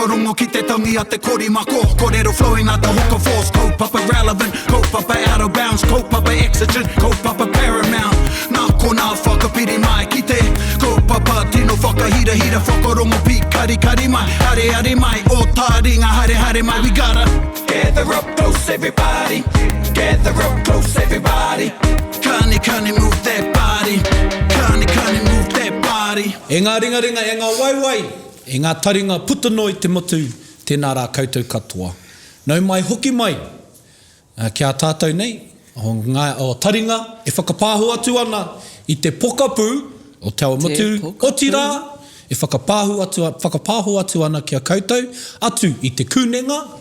whakarongo ki te tangi a te korimako. Kōrero flowing out the hook of force. Kaupapa relevant, kaupapa out of bounds, kaupapa exigent, kaupapa paramount. Nā kona whakapiri mai ki te kaupapa tino whakahira hira whakarongo pi kari kari mai. Hare hare mai, o Taringa hare hare mai. We gotta gather up close everybody. Gather up close everybody. Kani move that body. Kani move that body. E ngā ringa e ngā waiwai, e ngā taringa putanoi te motu, tēnā rā koutou katoa. Nau mai hoki mai, kia tātou nei, o taringa, e whakapāhu atu ana i te pokapū, o te awa motu, otira, e whakapāhu atu ana kia koutou, atu i te kūnenga,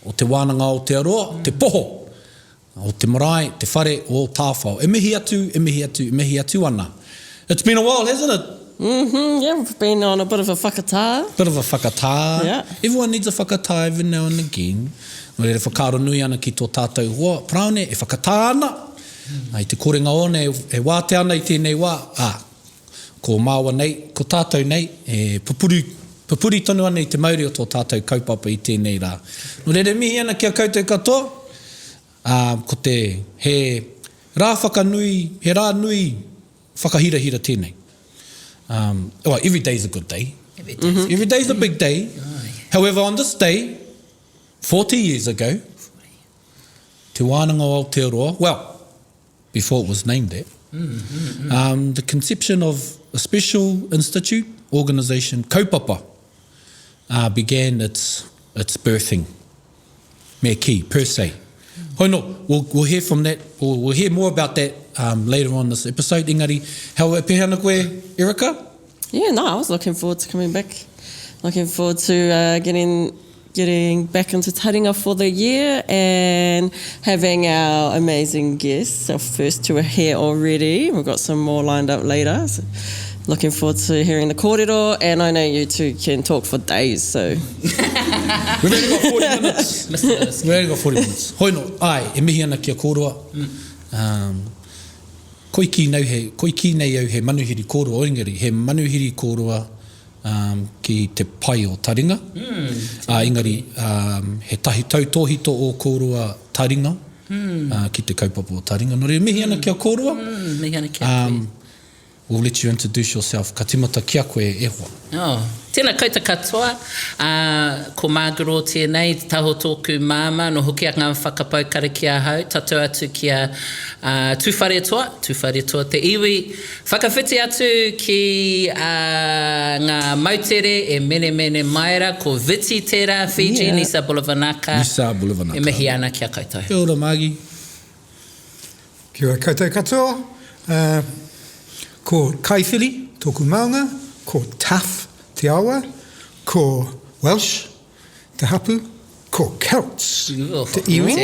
o te Wānanga Aotearoa, te poho, o te marae, te whare, o Ō-tāwhao. E mihi atu ana. It's been a while, hasn't it? Yeah, we've been on a bit of a whakatā. Bit of a whakatā. Yeah. Everyone needs a whakatā every now and again. Nō reira whakaaro nui ana ki tō tātou hoa. Praone, e whakatā ana. Ai te korenga o ne, e wāte ana i tēnei wā. Ko māua nei, ko tātou nei, e papuri tonu ana i te mauri o tō tātou kaupapa i tēnei rā. Nō reira mihi ana kia koutou katoa. Ko te he rā whakanui, he rā nui whakahira tēnei. Well, every day is a good day. Every day is a big day. However, on this day, 40 years ago, Te Wānanga Aotearoa, well, before it was named that, the conception of a special institute, organisation, kaupapa, began its birthing. Me ki, per se. Hoino, we'll hear from that, or we'll hear more about that later on this episode. Engari, how e pehana koe, Erika? Yeah, no, I was looking forward to coming back. Looking forward to getting back into Taringa for the year and having our amazing guests. Our first two are here already. We've got some more lined up later. So looking forward to hearing the kōrero, and I know you two can talk for days, so... We've only got 40 minutes. We've only got 40 minutes. Hoino, ai, e mihi ana kia kōrua. Koi ki nei au he manuhiri kōrua, engari, he manuhiri kōrua ki te pai o Taringa. Engari, he tahi tautohito o kōrua Taringa, ki te kaupapa o Taringa. Nō rea, mihi ana kia kōrua. Mihi ana kia koe. We'll let you introduce yourself. Ka timata kia koe e hoa. Tēnā koutou katoa, ko Māgaro tēnei, taho tōku māma, no hoki a ngā whakapaukara kia hau, tatu atu kia tūwhare toa, te iwi, whakawhiti atu ki ngā mautere e mene maira, ko Viti tērā, Fiji, Nisa Bulavanaka. E mihi ana kia koutou. Kia ora, Māgi. Kia ora koutou katoa. Ko kaiwhiri, tōku maunga, ko Taff, te awa, ko Welsh, te hapu, ko Celts, te iwi,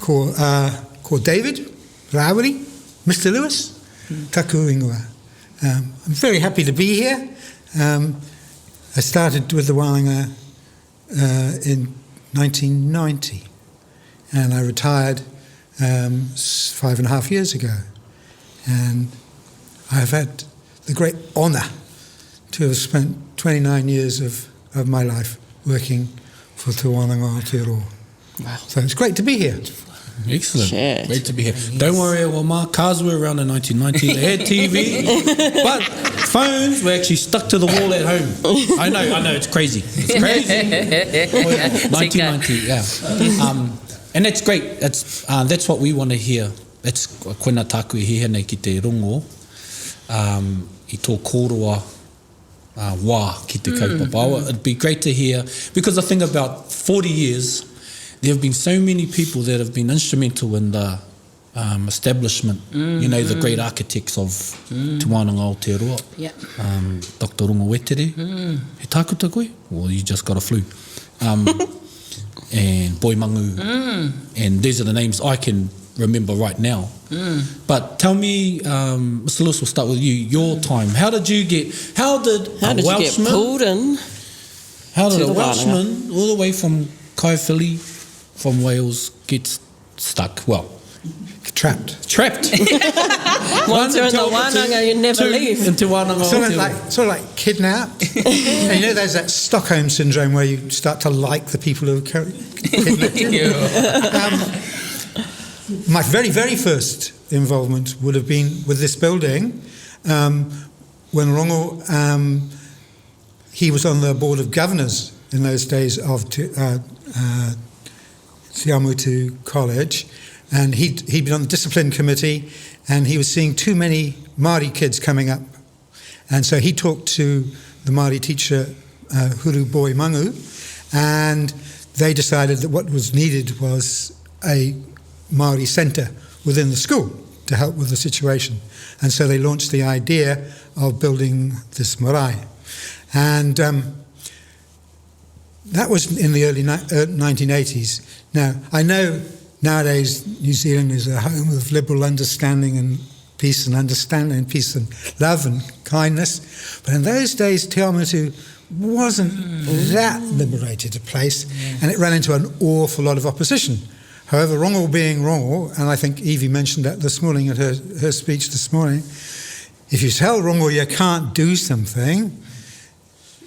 ko David, Rawiri, Mr. Lewis, taku ingoa. I'm very happy to be here. I started with the Wānanga in 1990, and I retired 5.5 years ago. And I've had the great honour to have spent 29 years of my life working for Te Wānanga Aotearoa. Wow. So it's great to be here. Excellent. Shit. Great to be here. Don't worry, well, cars were around in 1990. They had TV, but phones were actually stuck to the wall at home. I know, it's crazy. It's crazy. 1990, yeah. And that's great. That's what we want to hear. That's koina tāku e hiha nei ki te rongo. I tō kōroa wā ki te kaupapa. It'd be great to hear, because I think about 40 years, there have been so many people that have been instrumental in the establishment, the great architects of Te Wānanga Aotearoa. Yeah. Dr. Runga Wetere. He tākuta koe? Well, you just got a flu. And Boy Mangu. And these are the names I can remember right now. But tell me, Mr. Lewis, we'll start with you, your time. How did you get pulled in? How did a Welshman all the way from Kaiwhili, from Wales, get stuck? Well, Trapped. Once you're in the Wānanga, you never leave. Into Wānanga Sort of like kidnapped. And you know, there's that Stockholm syndrome where you start to like the people who kidnapped you. My very, very first involvement would have been with this building when Rongo, he was on the board of governors in those days of Te Wānanga College, and he'd been on the discipline committee, and he was seeing too many Māori kids coming up. And so he talked to the Māori teacher, Huru Boy Mangu, and they decided that what was needed was a Māori centre within the school to help with the situation. And so they launched the idea of building this marae. And that was in the early 1980s. Now, I know nowadays New Zealand is a home of liberal understanding and peace and understanding and peace and love and kindness. But in those days, Te Aotearoa wasn't that liberated a place, and it ran into an awful lot of opposition. However, Rongo being Rongo, and I think Evie mentioned that this morning at her speech this morning, if you tell Rongo you can't do something,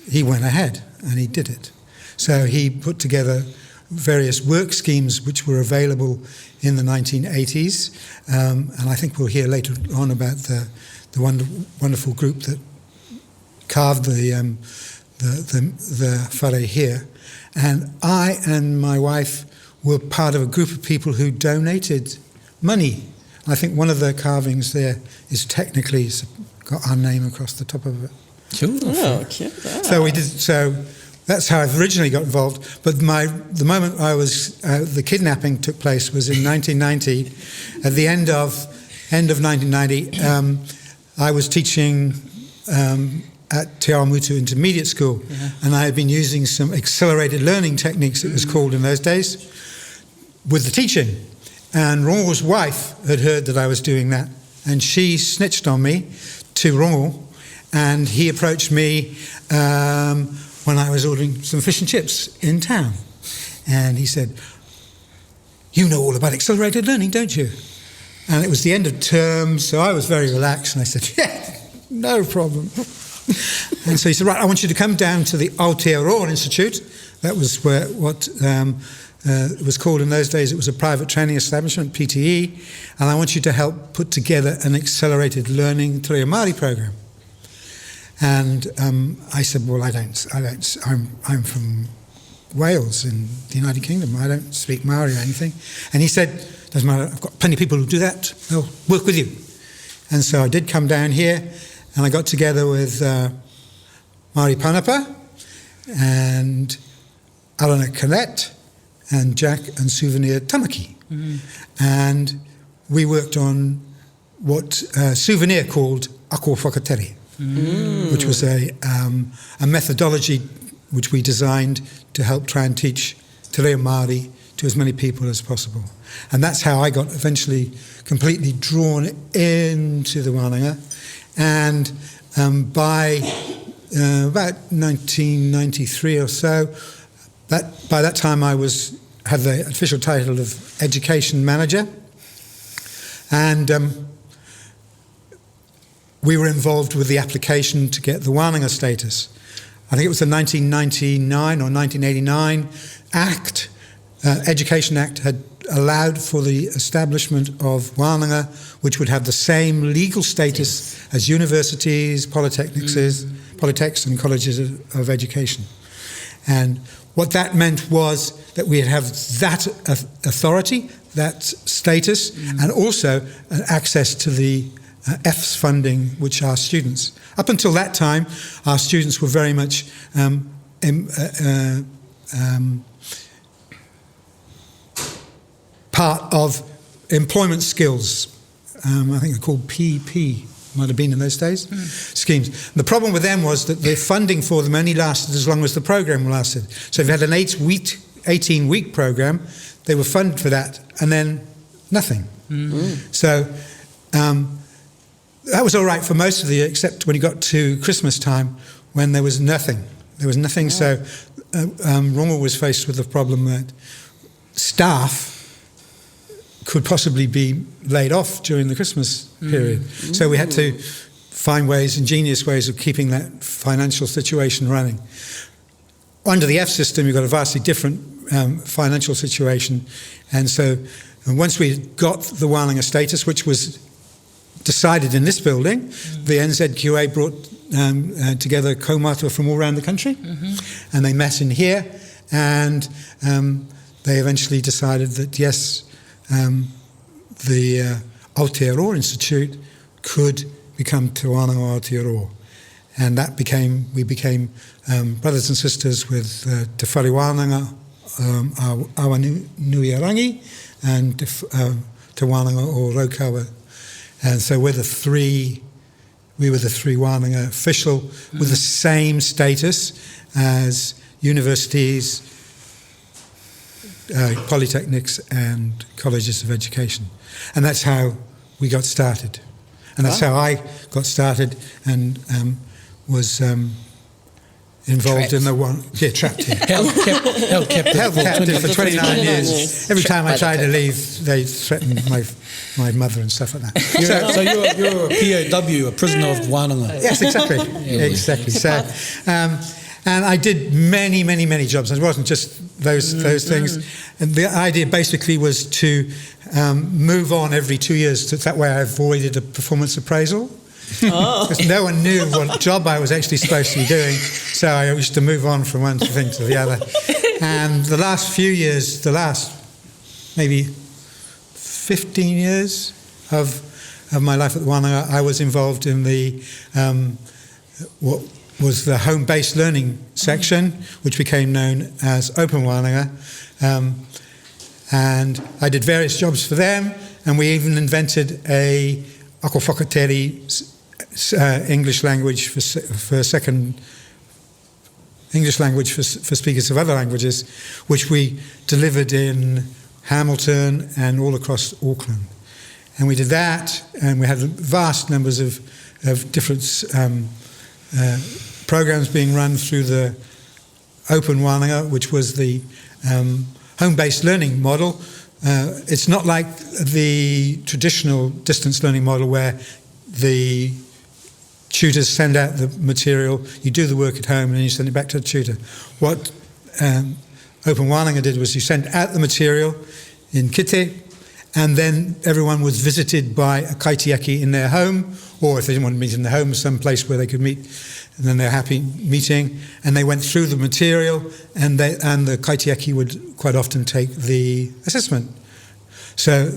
he went ahead and he did it. So he put together various work schemes which were available in the 1980s, and I think we'll hear later on about the wonderful group that carved the whare here. And I and my wife were part of a group of people who donated money. I think one of the carvings there is technically got our name across the top of it. Oh, cute. Ah. So that's how I originally got involved. But the moment I was the kidnapping took place was in 1990. At the end of 1990, I was teaching at Te Aotearoa Intermediate School, and I had been using some accelerated learning techniques, it was called in those days, with the teaching. And Rongo's wife had heard that I was doing that, and she snitched on me to Rongo, and he approached me when I was ordering some fish and chips in town. And he said, "You know all about accelerated learning, don't you?" And it was the end of term, so I was very relaxed, and I said, "Yeah, no problem." And so he said, "Right, I want you to come down to the Aotearoa Institute." That was what it was called in those days. It was a private training establishment, PTE, and I want you to help put together an accelerated learning Te Reo Māori program. And I said, "Well, I don't. I'm from Wales in the United Kingdom. I don't speak Māori or anything." And he said, "Doesn't matter. I've got plenty of people who do that. They'll work with you." And so I did come down here, and I got together with Māori Panapa and Alana Colette and Jack and Souvenir Tamaki. And we worked on what Souvenir called ako whakatere, which was a methodology which we designed to help try and teach Te Reo Māori to as many people as possible. And that's how I got eventually completely drawn into the Wānanga. And by about 1993 or so, by that time I had the official title of Education Manager. And we were involved with the application to get the Wānanga Status. I think it was the 1999 or 1989 Act, Education Act had allowed for the establishment of Wānanga, which would have the same legal status as universities, polytechs and colleges of education. And what that meant was that we'd have that authority, that status, and also access to the EFS funding, which our students. Up until that time, our students were very much part of employment skills. I think they're called PP, might have been in those days, schemes. The problem with them was that the funding for them only lasted as long as the program lasted. So if you had an 18-week program, they were funded for that, and then nothing. So that was all right for most of the year, except when you got to Christmas time, when there was nothing. There was nothing, so Rongo was faced with the problem that staff could possibly be laid off during the Christmas period. So we had to find ingenious ways of keeping that financial situation running. Under the F system, you've got a vastly different financial situation. And so once we got the Wānanga status, which was decided in this building, the NZQA brought together kaumātua from all around the country, and they met in here, and they eventually decided that, yes, the Aotearoa Institute could become Te Wānanga Aotearoa. And we became brothers and sisters with Te Wānanga Awa Nuiarangi and Te Wānanga o Raukawa. And so we were the three Wānanga official with the same status as universities, polytechnics and colleges of education. And that's how we got started. And that's how I got started and was involved in the one... Yeah, trapped here. Held captive for 29 years. Every time I tried to leave, they threatened my mother and stuff like that. So you're a POW, a prisoner of Wānanga. Yes, exactly. Exactly. So, and I did many, many, many jobs. It wasn't just those things. And the idea basically was to move on every 2 years. That way I avoided a performance appraisal. Because no one knew what job I was actually supposed to be doing. So I used to move on from one thing to the other. And the last few years, maybe 15 years of my life at the Wānanga, I was involved in the what was the home-based learning section, which became known as Open Wānanga. And I did various jobs for them, and we even invented a ako whakateri English language for second English language for speakers of other languages, which we delivered in Hamilton and all across Auckland. And we did that, and we had vast numbers of different programs being run through the Open Wānanga, which was the home-based learning model. It's not like the traditional distance learning model where the tutors send out the material, you do the work at home, and then you send it back to the tutor. What Open Wānanga did was you sent out the material in kite, and then everyone was visited by a kaitiaki in their home, or if they didn't want to meet in their home, some place where they could meet, and then they're happy meeting, and they went through the material, and the kaitiaki would quite often take the assessment. So,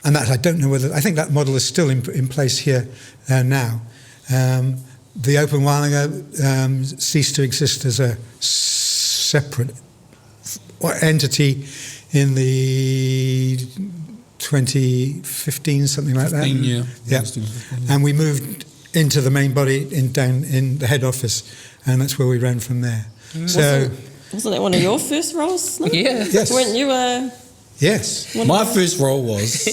and that I don't know whether, I think that model is still in place here now. The Open Wānanga ceased to exist as a separate entity in the 2015, something like that. Yeah. And we moved into the main body down in the head office, and that's where we ran from there. So, wasn't that one of your first roles? No? Yeah. Yes. Weren't you a... Yes. My first role was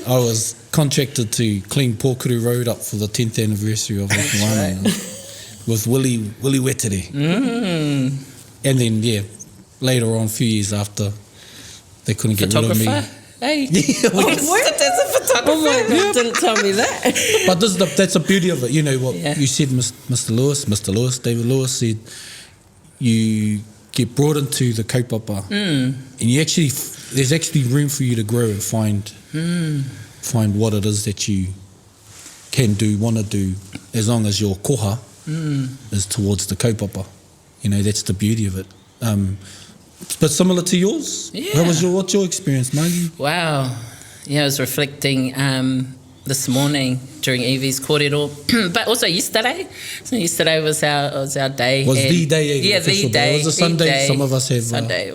I was contracted to clean Pōkuru Road up for the 10th anniversary of Open Wānanga with Willie Wetere. And then, later on, a few years after, they couldn't get rid of me. Hey. As a photographer? Oh my God, didn't tell me that. But that's the beauty of it. You know what you said, Mr. Lewis, David Lewis said, you get brought into the kaupapa and there's actually room for you to grow and find what it is that you can do, want to do, as long as your koha is towards the kaupapa. You know, that's the beauty of it. But similar to yours? Yeah. What's your experience, Maggie? Wow. Yeah, I was reflecting this morning during Evie's kōrero, but also yesterday. So yesterday was our day. Was the day? Yeah, the day. It was a Sunday. Day. Some of us have Sunday.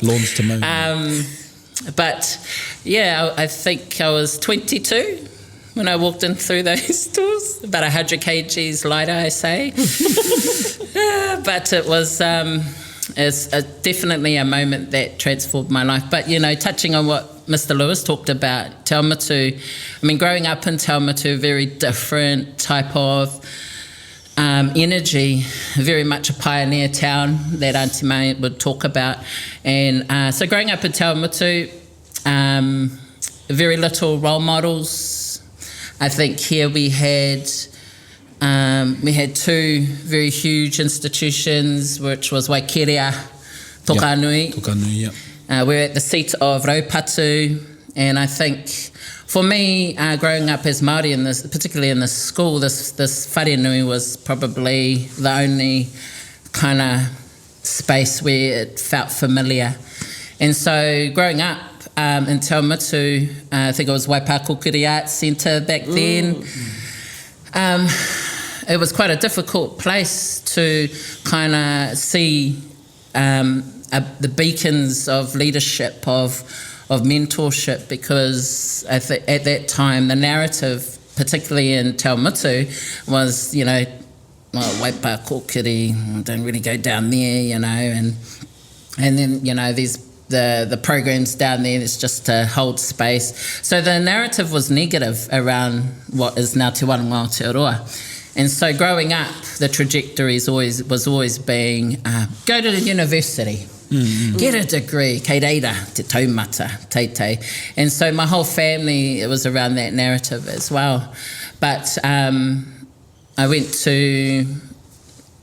lawns to mow. But yeah, I think I was 22 when I walked in through those doors. About 100 kgs lighter, I say. But it was it's definitely a moment that transformed my life. But, you know, touching on what Mr. Lewis talked about, Taumatu, I mean, growing up in Taumatu, very different type of energy, very much a pioneer town that Auntie May would talk about. And so growing up in Taumatu, very little role models. I think here we had two very huge institutions, which was Waikerea, Tokanui. Tokanui, yeah. We're at the seat of Raupatu, and I think for me, growing up as Māori, particularly in this school, this wharenui was probably the only kind of space where it felt familiar. And so growing up in Te Awamutu, I think it was Waipa Kōkiri Arts Centre back then, it was quite a difficult place to kind of see the beacons of leadership, of mentorship, because at that time the narrative, particularly in Te Awamutu, was, Waipa Kōkiri, don't really go down there, and then, there's the programs down there, it's just to hold space. So the narrative was negative around what is now Te Wānanga Aotearoa. And so growing up, the trajectory was always being, go to the university, get a degree, kei reira, te taumata, teitei. And so my whole family, it was around that narrative as well. But I went to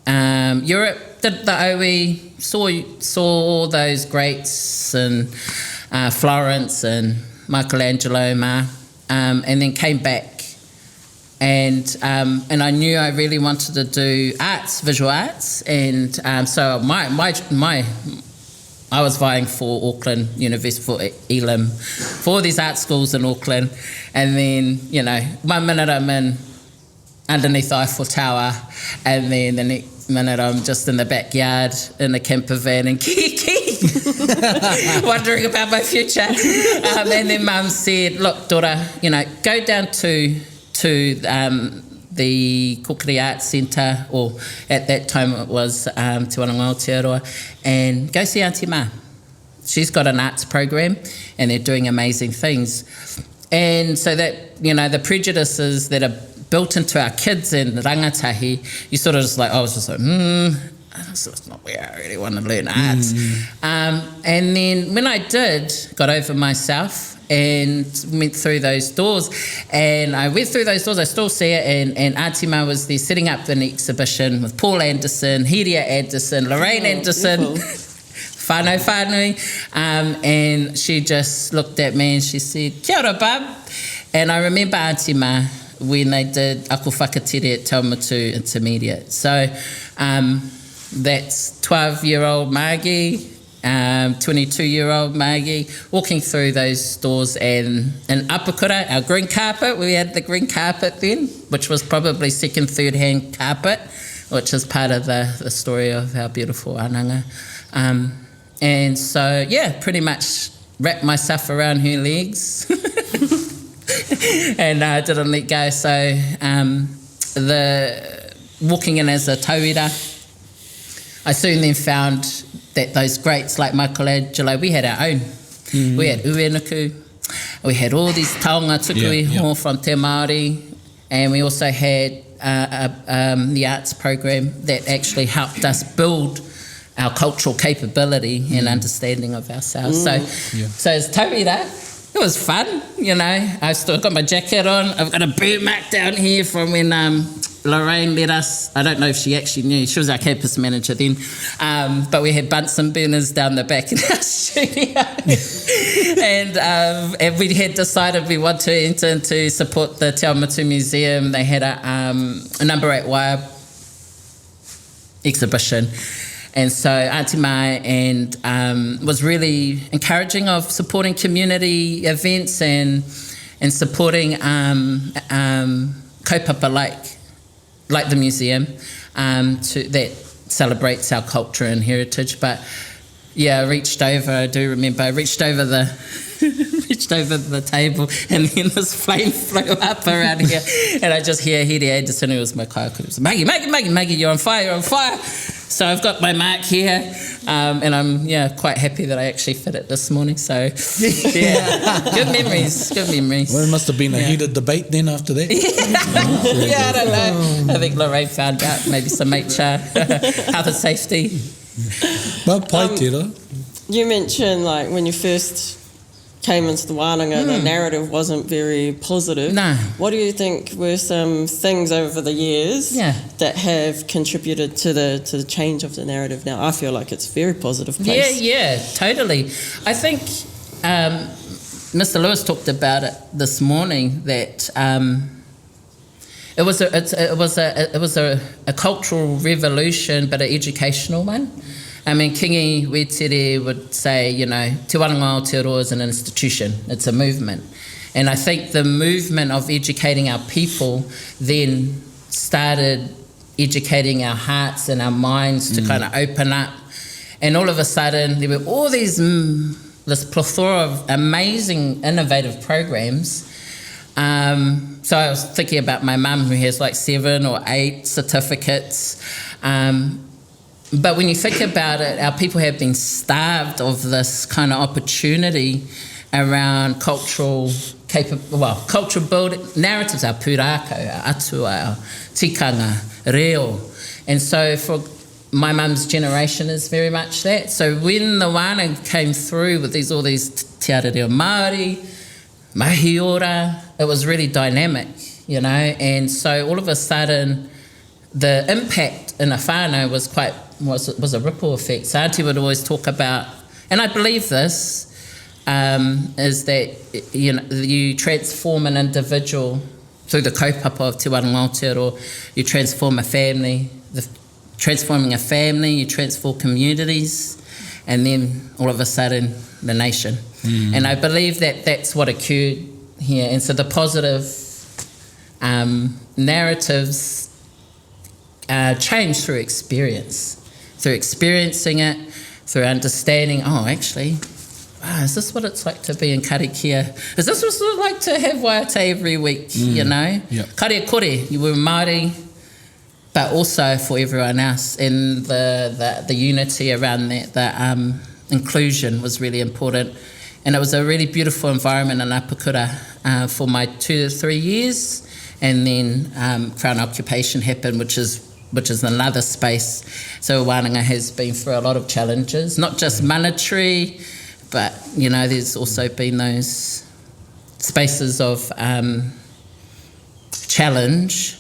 Europe, did the OE, saw all those greats and Florence and Michelangelo, and then came back. And I knew I really wanted to do arts, visual arts, and so I was vying for Auckland University, for Elam, for these art schools in Auckland, and then 1 minute I'm in underneath the Eiffel Tower, and then the next minute I'm just in the backyard in a camper van in Kiki, wondering about my future. And then Mum said, "Look, daughter, go down to the Kōkiri Arts Centre, or at that time it was Te Wānanga Aotearoa, and go see Auntie Ma. She's got an arts program and they're doing amazing things." And so that, the prejudices that are built into our kids in rangatahi, you sort of just I was just like, that's not where I really want to learn arts. And then when I got over myself and went through those doors, and I went through those doors, I still see it, and Auntie Ma was there setting up an exhibition with Paul Anderson, Heria Anderson, Lorraine Anderson, whānui, and she just looked at me and she said, "Kia ora, bub." And I remember Auntie Ma when they did Ako Whakatere at Te Awamutu Intermediate. So that's 12-year-old Margie, 22-year-old Margie, walking through those doors, and in Apakura, our green carpet, we had the green carpet then, which was probably second, third-hand carpet, which is part of the story of our beautiful Wānanga. And so, pretty much wrapped myself around her legs and didn't let go. So the walking in as a tauira, I soon then found that those greats like Michelangelo, we had our own. We had uenuku, we had all these taonga tukuiho from Te Māori, and we also had the arts program that actually helped us build our cultural capability and understanding of ourselves. So as tauira, it was fun, I still got my jacket on. I've got a burn mark down here from when Lorraine let us, I don't know if she actually knew, she was our campus manager then, but we had Bunsen burners down the back in our studio. and we had decided we want to enter into support the Te Awamutu Museum. They had a Number 8 Wire exhibition. And so Auntie Ma was really encouraging of supporting community events and supporting kaupapa like the museum that celebrates our culture and heritage. But I reached over the table, and then this flame flew up around here, and I just hear Heria Anderson, who was my kaukuru, was Maggie, you're on fire. So I've got my mark here, and I'm quite happy that I actually fit it this morning. So good memories. Well, it must have been a heated debate then after that. I don't know. I think Lorraine found out, maybe some HR, health and safety. Well, pai tira. You mentioned when you first came into the Wānanga, the narrative wasn't very positive. No. What do you think were some things over the years that have contributed to the change of the narrative now? I feel like it's a very positive place. Yeah, totally. I think Mr. Lewis talked about it this morning that it was a cultural revolution, but an educational one. I mean, Kingi Wētere would say, you know, Te Wānanga Aotearoa is an institution, it's a movement. And I think the movement of educating our people then started educating our hearts and our minds to kind of open up. And all of a sudden, there were all these, this plethora of amazing, innovative programs. So I was thinking about my mum who has like 7 or 8 certificates. But when you think about it, our people have been starved of this kind of opportunity around cultural building narratives, our pūrākau, our atua, our tikanga, reo. And so for my mum's generation is very much that. So when the Wānanga came through with all these te reo Māori, mahiora, it was really dynamic, you know. And so all of a sudden, the impact in a whānau was a ripple effect. So Auntie would always talk about, and I believe this, is that you transform an individual through the kaupapa of Te Wānanga Aotearoa. You transform a family, transforming a family, you transform communities, and then all of a sudden the nation. And I believe that that's what occurred here. And so the positive narratives change through experience, through experiencing it, through understanding, is this what it's like to be in karakia? Is this what it's like to have waiata every week, you know? Yep. Kare kore, you were Māori, but also for everyone else. And the unity around that, the inclusion was really important. And it was a really beautiful environment in Apakura for my 2 to 3 years. And then Crown occupation happened, which is another space. So Wānanga has been through a lot of challenges, not just monetary, but, you know, there's also been those spaces of challenge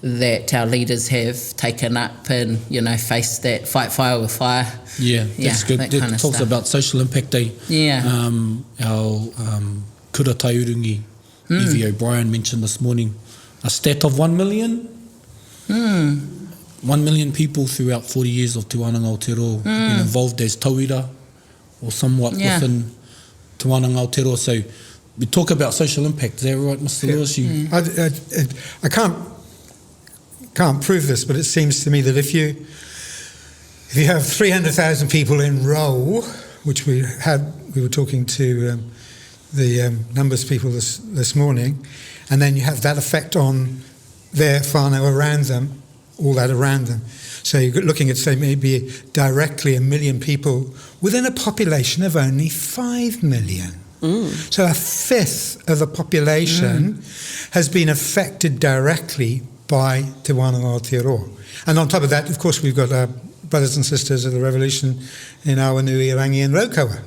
that our leaders have taken up and, you know, faced that, fight fire with fire. Yeah, that's good. That It kind of talks stuff. about social impact day. Yeah. Our kura taiurungi, Evie O'Brien mentioned this morning, a stat of 1 million. 1 million people throughout 40 years of Te Wānanga Aotearoa have been involved as tauira or somewhat within Te Wānanga Aotearoa. So we talk about social impact. Is that right, Mr. Lewis? I can't prove this, but it seems to me that if you have 300,000 people enroll, which we were talking to the numbers people this morning, and then you have that effect on their whānau around them, all that around them. So you're looking at, say, maybe directly 1 million people within a population of only 5 million. So a fifth of the population has been affected directly by Te Wānanga Aotearoa. And on top of that, of course, we've got our brothers and sisters of the revolution in Awanui, Rangi and Rokawa.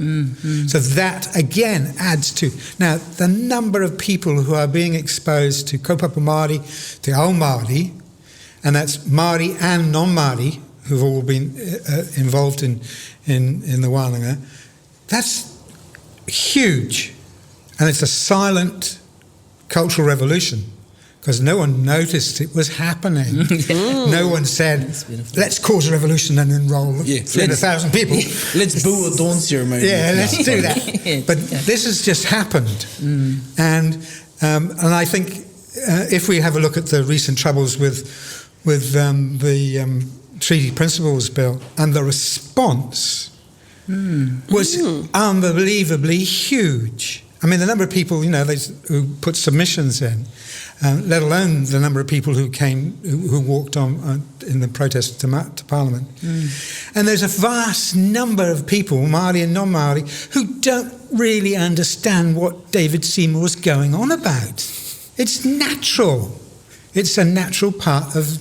So that, again, adds to... Now, the number of people who are being exposed to kaupapa Māori, Te Ao Māori, and that's Māori and non-Māori, who've all been involved in the Wānanga, that's huge. And it's a silent cultural revolution, because no one noticed it was happening. No one said, let's cause a revolution and enroll 300,000 people. Let's boo a dawn ceremony. Yeah, let's do that. But this has just happened. And I think if we have a look at the recent troubles with the Treaty Principles Bill, and the response was unbelievably huge. I mean, the number of people, who put submissions in, let alone the number of people who walked on in the protest to Parliament. And there's a vast number of people, Māori and non-Māori, who don't really understand what David Seymour was going on about. It's natural. It's a natural part of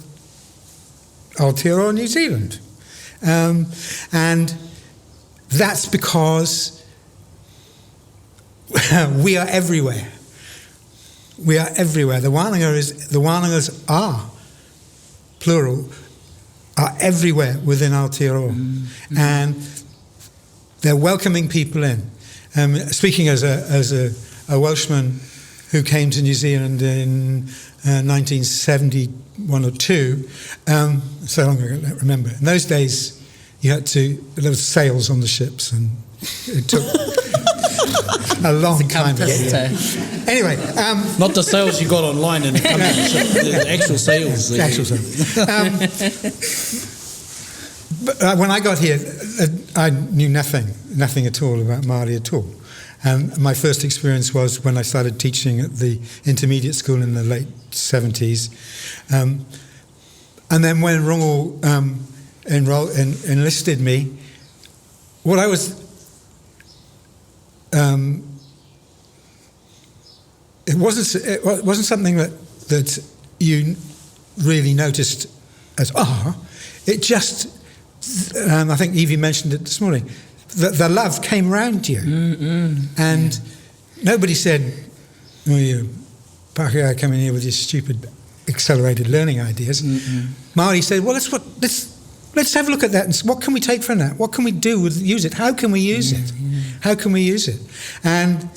Aotearoa, New Zealand. And that's because we are everywhere. We are everywhere. The Wānangas are, plural, are everywhere within Aotearoa. And they're welcoming people in. Speaking as a Welshman who came to New Zealand in 1971 or 2, so long ago, I don't remember. In those days, there was sails on the ships, and it took a long time to get there. Anyway. Not the sales you got online and the actual sales. The actual sales. But when I got here, I knew nothing at all about Māori at all. And my first experience was when I started teaching at the intermediate school in the late 70s. And then when Rongo enlisted me, what I was... it wasn't something that you really noticed as, it just... I think Evie mentioned it this morning. The love came round you. And nobody said, oh, you Pākehā coming here with your stupid accelerated learning ideas. Māori said, well, let's have a look at that and what can we take from that? What can we do with use it? How can we use it? How can we use it? And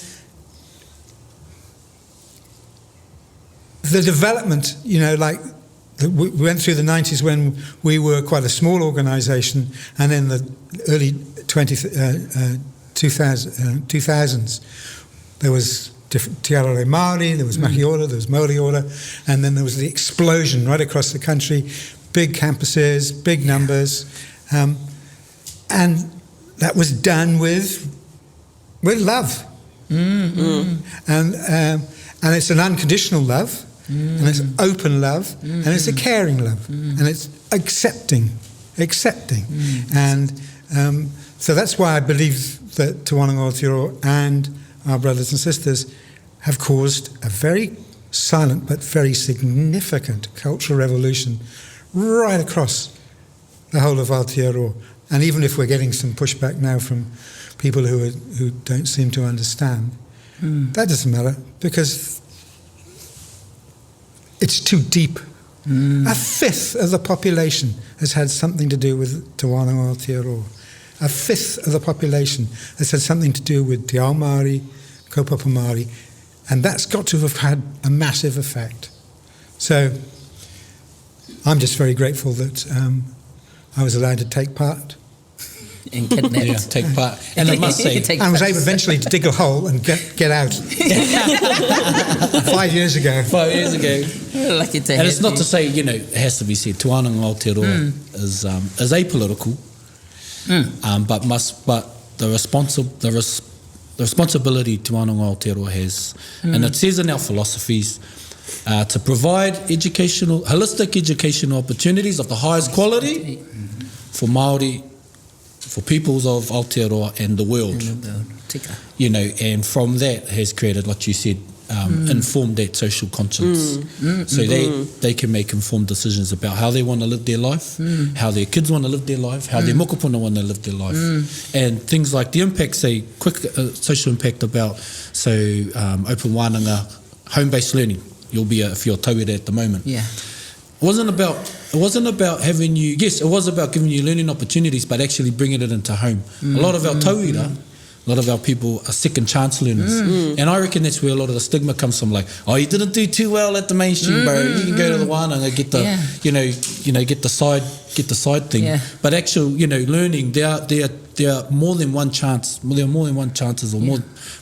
the development, we went through the 90s when we were quite a small organisation, and in the early 2000s there was different Te Wānanga Marae, there was Maki Ora, there was Māori Ora, and then there was the explosion right across the country, big campuses, big numbers, and that was done with love. And it's an unconditional love. And it's open love, and it's a caring love, and it's accepting. And so that's why I believe that Te Wānanga Aotearoa and our brothers and sisters have caused a very silent but very significant cultural revolution right across the whole of Aotearoa. And even if we're getting some pushback now from people who don't seem to understand, that doesn't matter, because it's too deep. A fifth of the population has had something to do with Te Wānanga Aotearoa. A fifth of the population has had something to do with Te Ao Māori, Kaupapa Māori, and that's got to have had a massive effect. So I'm just very grateful that I was allowed to take part. And kidnapped. Yeah, take part. And I must say, I was able eventually to dig a hole and get out. 5 years ago. 5 years ago. Lucky to and it's not to say, it has to be said, Te Wānanga Aotearoa is apolitical, but the responsibility Te Wānanga Aotearoa has, and it says in our philosophies, to provide holistic educational opportunities of the highest quality for Māori, for peoples of Aotearoa and the world. And from that has created, like you said, informed that social conscience. So they can make informed decisions about how they want to live their life, how their kids want to live their life, how their mokopuna want to live their life. And things like the impact, say, quick social impact about, open wānanga, home-based learning. You'll be if you're a tauira at the moment. Yeah. It wasn't about having you, yes, it was about giving you learning opportunities, but actually bringing it into home. A lot of our tauira, a lot of our people are second chance learners. And I reckon that's where a lot of the stigma comes from, like, oh, you didn't do too well at the mainstream, bro. You can go to the Wānanga, get the, get the side thing. Yeah. But actual, learning, there are more than one chance, there are more than one chances or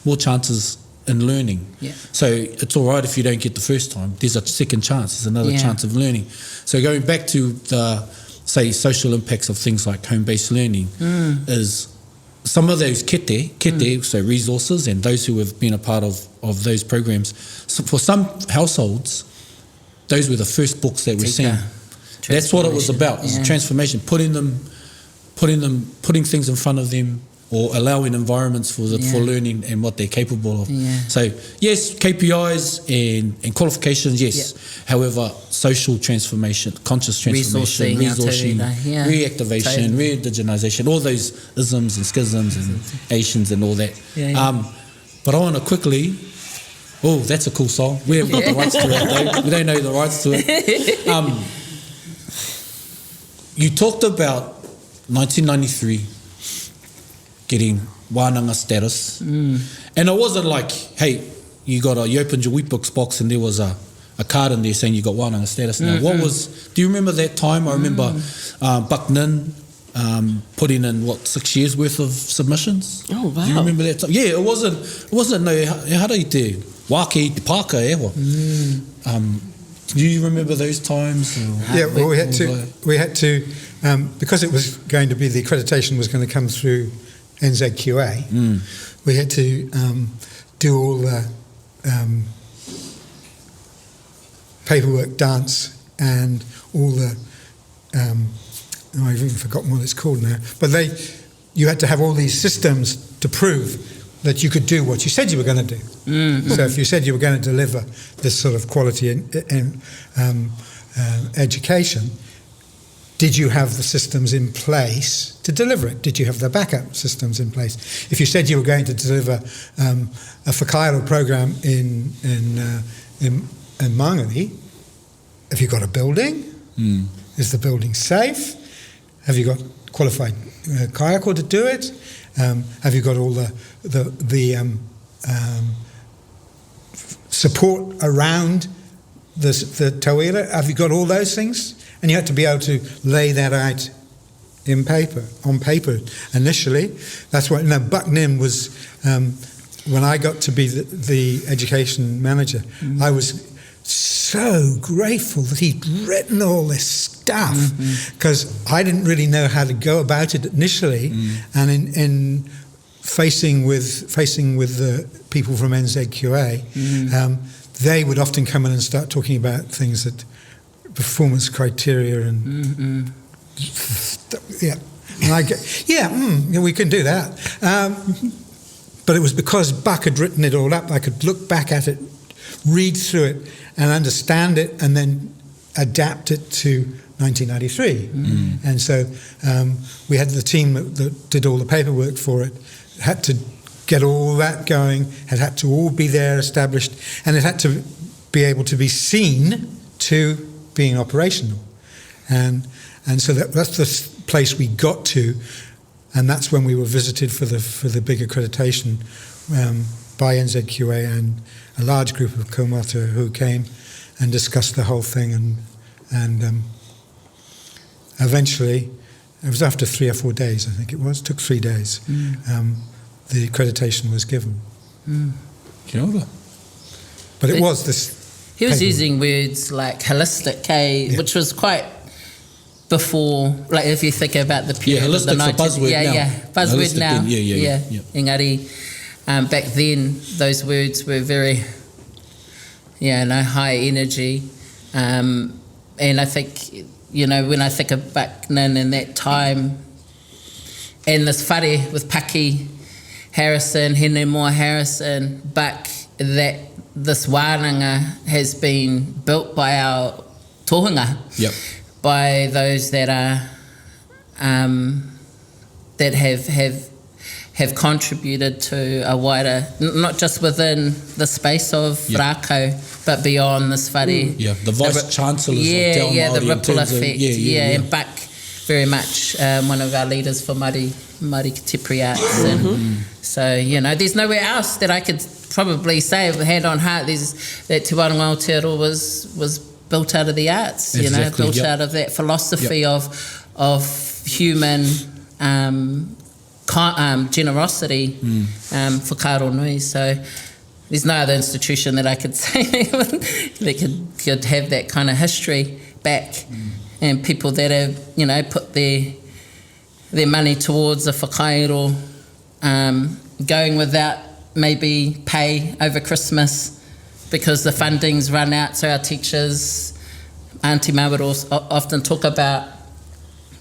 more chances in learning. Yeah. So it's all right if you don't get the first time. There's a second chance. There's another chance of learning. So going back to the, say, social impacts of things like home-based learning is some of those kete, so resources, and those who have been a part of those programs. So for some households, those were the first books that were seen. That's what it was about. It was transformation, putting things in front of them, or allowing environments for learning and what they're capable of. Yeah. So, yes, KPIs and qualifications, yes. Yeah. However, social transformation, conscious transformation, resourcing, reactivation, re-indigenisation, all those isms and schisms and Asians and all that. But I want to quickly... Oh, that's a cool song. We haven't got the rights to it, though. We don't know the rights to it. You talked about 1993 getting Wānanga Status. And it wasn't like, hey, you opened your Weetbooks box and there was a card in there saying you got Wānanga Status. Now, do you remember that time? I remember Buck Nin putting in, 6 years worth of submissions? Oh, wow. Do you remember that time? Yeah, it wasn't no, hara I te wāke I te pāka ewa. Do you remember those times? Yeah, well, we had to, because it was going to be, the accreditation was going to come through NZQA, we had to do all the paperwork, dance, and all the, I've even forgotten what it's called now, but you had to have all these systems to prove that you could do what you said you were going to do. So if you said you were going to deliver this sort of quality in education, did you have the systems in place to deliver it? Did you have the backup systems in place? If you said you were going to deliver a whakaero program in Māngani, have you got a building? Is the building safe? Have you got qualified kaiako to do it? Have you got all the support around the tauira? Have you got all those things? And you had to be able to lay that out on paper initially. That's what Buck Nim was, when I got to be the education manager, I was so grateful that he'd written all this stuff, because I didn't really know how to go about it initially, and in facing with the people from NZQA, they would often come in and start talking about things that performance criteria and and I go, we can do that, but it was because Buck had written it all up. I could look back at it, read through it, and understand it, and then adapt it to 1993. And so we had the team that did all the paperwork for it, had to get all that going, had to all be there, established, and it had to be able to be seen to being operational. And so that's the place we got to, and that's when we were visited for the big accreditation by NZQA and a large group of kaumata who came and discussed the whole thing, and eventually, it was after 3 or 4 days, I think it was, took 3 days, the accreditation was given. Kia ora. But it was this... He was using words like holistic, which was quite before, like if you think about the period of the 90s. Buzzword now. Buzzword now. Yeah. Engari, back then, those words were very, high energy. And I think, when I think of Buck Nin in that time, and this whare with Paki Harrison, Hene Moore Harrison, Buck, that this Wānanga has been built by our tohunga, by those that are that have contributed to a wider, not just within the space of Rākau, but beyond this whare. The vice chancellors of Te Māori, the ripple effect. And Buck, very much one of our leaders for Māori contemporary arts. And so, there's nowhere else that I could probably say, hand on heart, that Te Wānanga Aotearoa was built out of the arts, built out of that philosophy of human generosity for karo nui. So there's no other institution that I could say that could have that kind of history back, and people that have put their money towards a whakaero, going without maybe pay over Christmas because the funding's run out. So our teachers, Auntie Ma would also often talk about,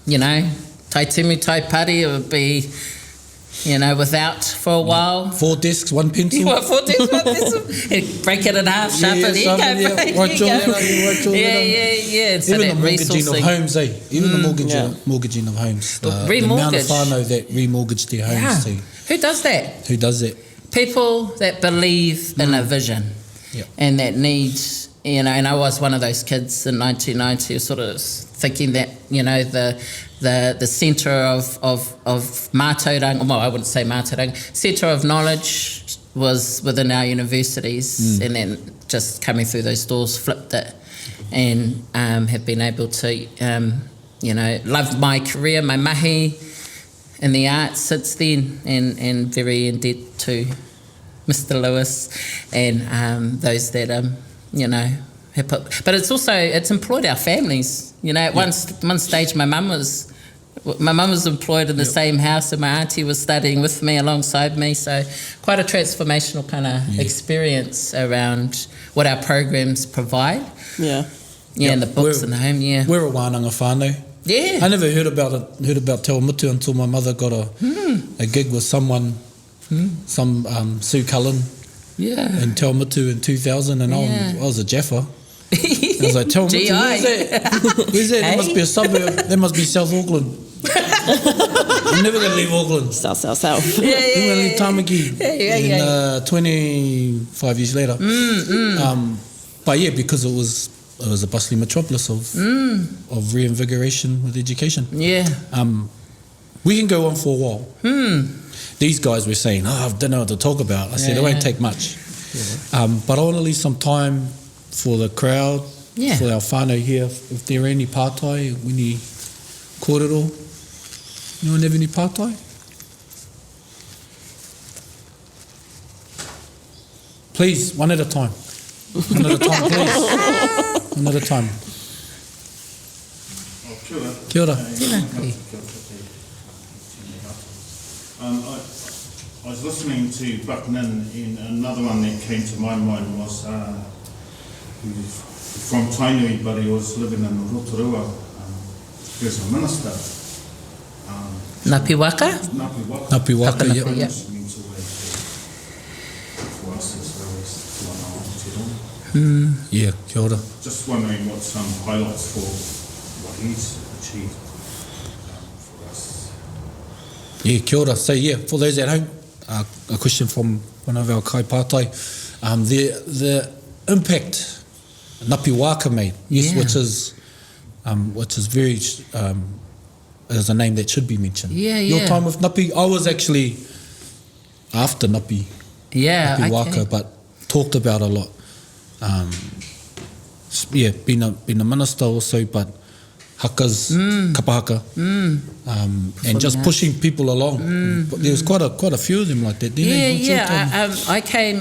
tai timu, tai pari, it would be, without for a while. 4 desks, 1 pencil. 4 desks, 1 pencil. Break it in half, sharpen it. So even the mortgaging of homes, Even the mortgaging of homes. The amount of whānau that remortgage their homes. Who does that? people that believe in a vision Yep. and that need, you know, and I was one of those kids in 1990 sort of thinking that, you know, the centre of mātauranga, well, I wouldn't say mātauranga, centre of knowledge was within our universities, and then just coming through those doors flipped it, and have been able to, you know, love my career, my mahi in the arts since then, and very in debt to Mr. Lewis and those that, you know, have put, but it's employed our families, you know. At one stage my mum was employed in the same house, and my auntie was studying with me alongside me, so quite a transformational kind of experience around what our programs provide. And the books in the home. We're a Wānanga whānau. I never heard about Te Wānanga until my mother got a gig with someone, Sue Cullen in Te Wānanga in 2000, and I was a Jaffa. I was like, Te Wānanga, where's that? Where's that? There must be a suburb. That must be South Auckland. I'm never going to leave Auckland. South. I'm going to leave Tamaki 25 years later. But yeah, because it was a bustling metropolis of reinvigoration with education. We can go on for a while. These guys were saying, I don't know what to talk about. I said, it won't take much. But I want to leave some time for the crowd, for our whānau here. If there are any pātai, any kōrero. Anyone have any pātai? Please, one at a time. One at a time, please. One at a time. Kia ora. I was listening to Bucknin, and another one that came to my mind was he was from Tainui, but he was living in Rotorua. He was a minister. Ngāpi Waka? Ngāpi Waka, For us as well as Te Wānanga Aotearoa. Kia ora. Just wondering what some highlights for what he's achieved for us. Kia ora. So for those at home, a question from one of our kai pātai. The impact Ngāpi Waka made, which is very, is a name that should be mentioned. Your time with Ngāpi, I was actually after Ngāpi Waka, but talked about a lot. Been a minister also, but hakas, kapahaka, and just pushing people along. But there was quite a few of them like that.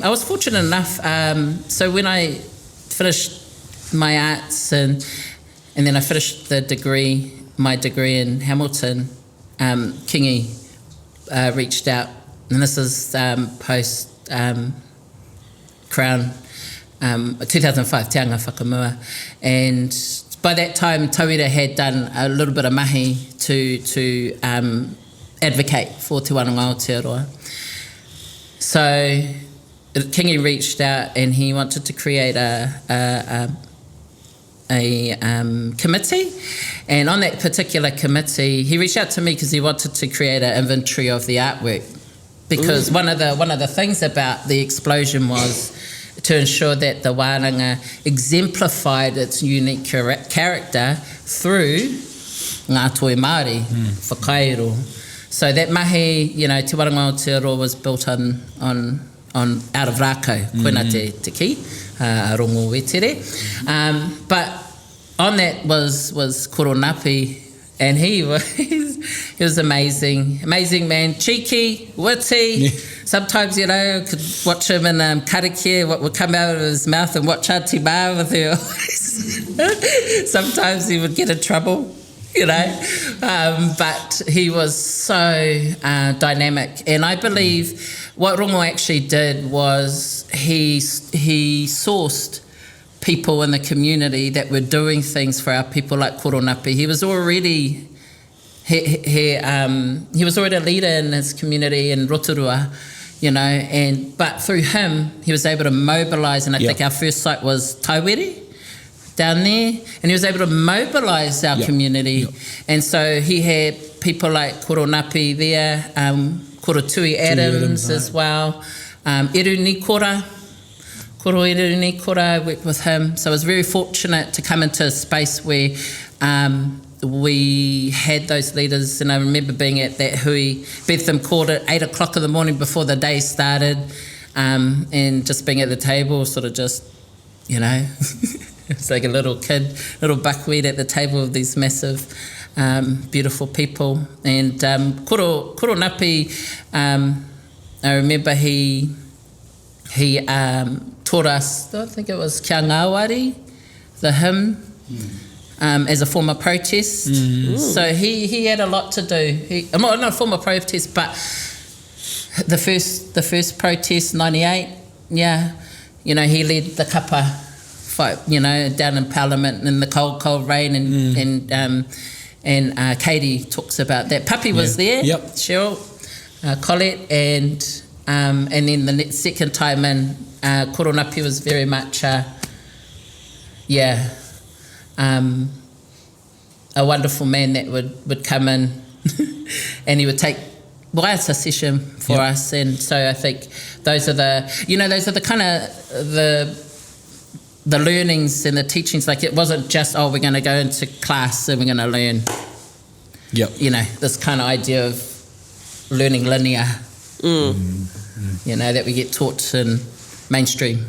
I was fortunate enough. So when I finished my arts and then I finished my degree in Hamilton, Kingi reached out, and this is post Crown 2005 Te Anga Whakamua, and by that time tauira had done a little bit of mahi to advocate for Te Wānanga Aotearoa. So Kingi reached out and he wanted to create a committee, and on that particular committee he reached out to me because he wanted to create an inventory of the artwork, because one of the things about the explosion was to ensure that the wānanga exemplified its unique character through ngā toi Māori, whakairo. So that mahi, Te Wānanga Aotearoa was built on out of rākau, koina te ki, rongo wetere. But on that was Koro Ngāpi, and he was amazing man, cheeky, witty. Sometimes, could watch him in karakia, what would come out of his mouth, and watch Auntie Ma with her eyes. Sometimes he would get in trouble, but he was so dynamic. And I believe what Rongo actually did was he sourced people in the community that were doing things for our people, like Koro Ngāpi. He was already he was already a leader in his community in Rotorua, but through him he was able to mobilise, and I think our first site was Tauira down there, and he was able to mobilise our community. And so he had people like Koro Ngāpi there, Koro Tui Adams as well, Eru Nikora. Koro Eru Nikora, I worked with him. So I was very fortunate to come into a space where we had those leaders, and I remember being at that hui. Bentham called at 8 o'clock in the morning before the day started, and just being at the table, sort of just, it's like a little kid, little buckwheat at the table of these massive, beautiful people. And Koro Napi, I remember he taught us, I think it was Kia Ngāwari, the hymn, as a form of protest. So he had a lot to do. Not a form of protest, but the first protest, 98, he led the kapa fight, down in Parliament in the cold rain, and Katie talks about that. Puppy was there, Cheryl, Colette, and then the second time in, Koronapi was very much, a wonderful man that would come in and he would take waiata session for us. And so I think those are the kind of the learnings and the teachings. Like, it wasn't just, we're going to go into class and we're going to learn, this kind of idea of learning linear, that we get taught in mainstream.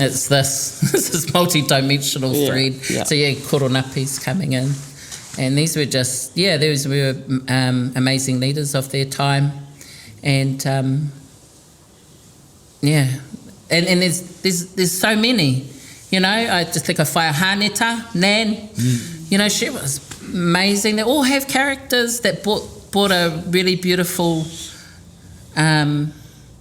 It's this is multi-dimensional thread. So Koronapi's coming in. And these were just, those were amazing leaders of their time. And, and there's so many, I just think of Whaia Haneta, Nan, she was amazing. They all have characters that brought a really beautiful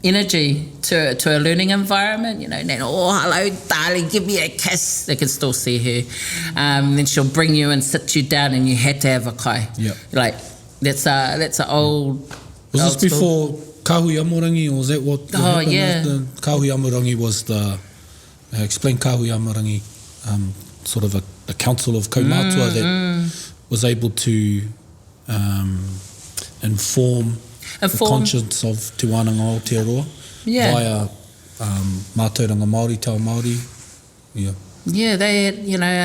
energy to a learning environment. Nan, hello darling, give me a kiss. They can still see her. Then she'll bring you and sit you down, and you had to have a kai. Like, that's an old. Was this before Kahui Amorangi, or was that what happened after? Kahui Amorangi was the explain Kahui Amorangi, sort of a council of kaumātua that was able to inform the conscience of Te Wānanga Aotearoa via mātauranga Māori, tau Māori. They had,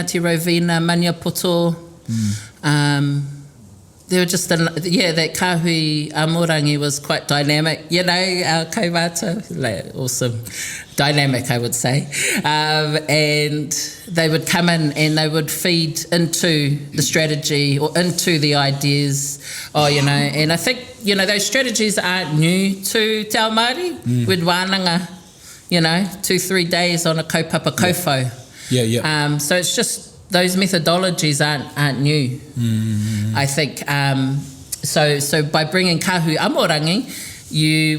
Ati Rovina, Mania Poto. They were just, that Kahui Amorangi was quite dynamic, our kaumātua, awesome, dynamic, I would say. And they would come in and they would feed into the strategy or into the ideas, and I think, those strategies aren't new to Te Ao Māori. With Wānanga, 2-3 days on a kaupapa kofo. So it's just, those methodologies aren't new. I think so by bringing Kahui Amorangi, we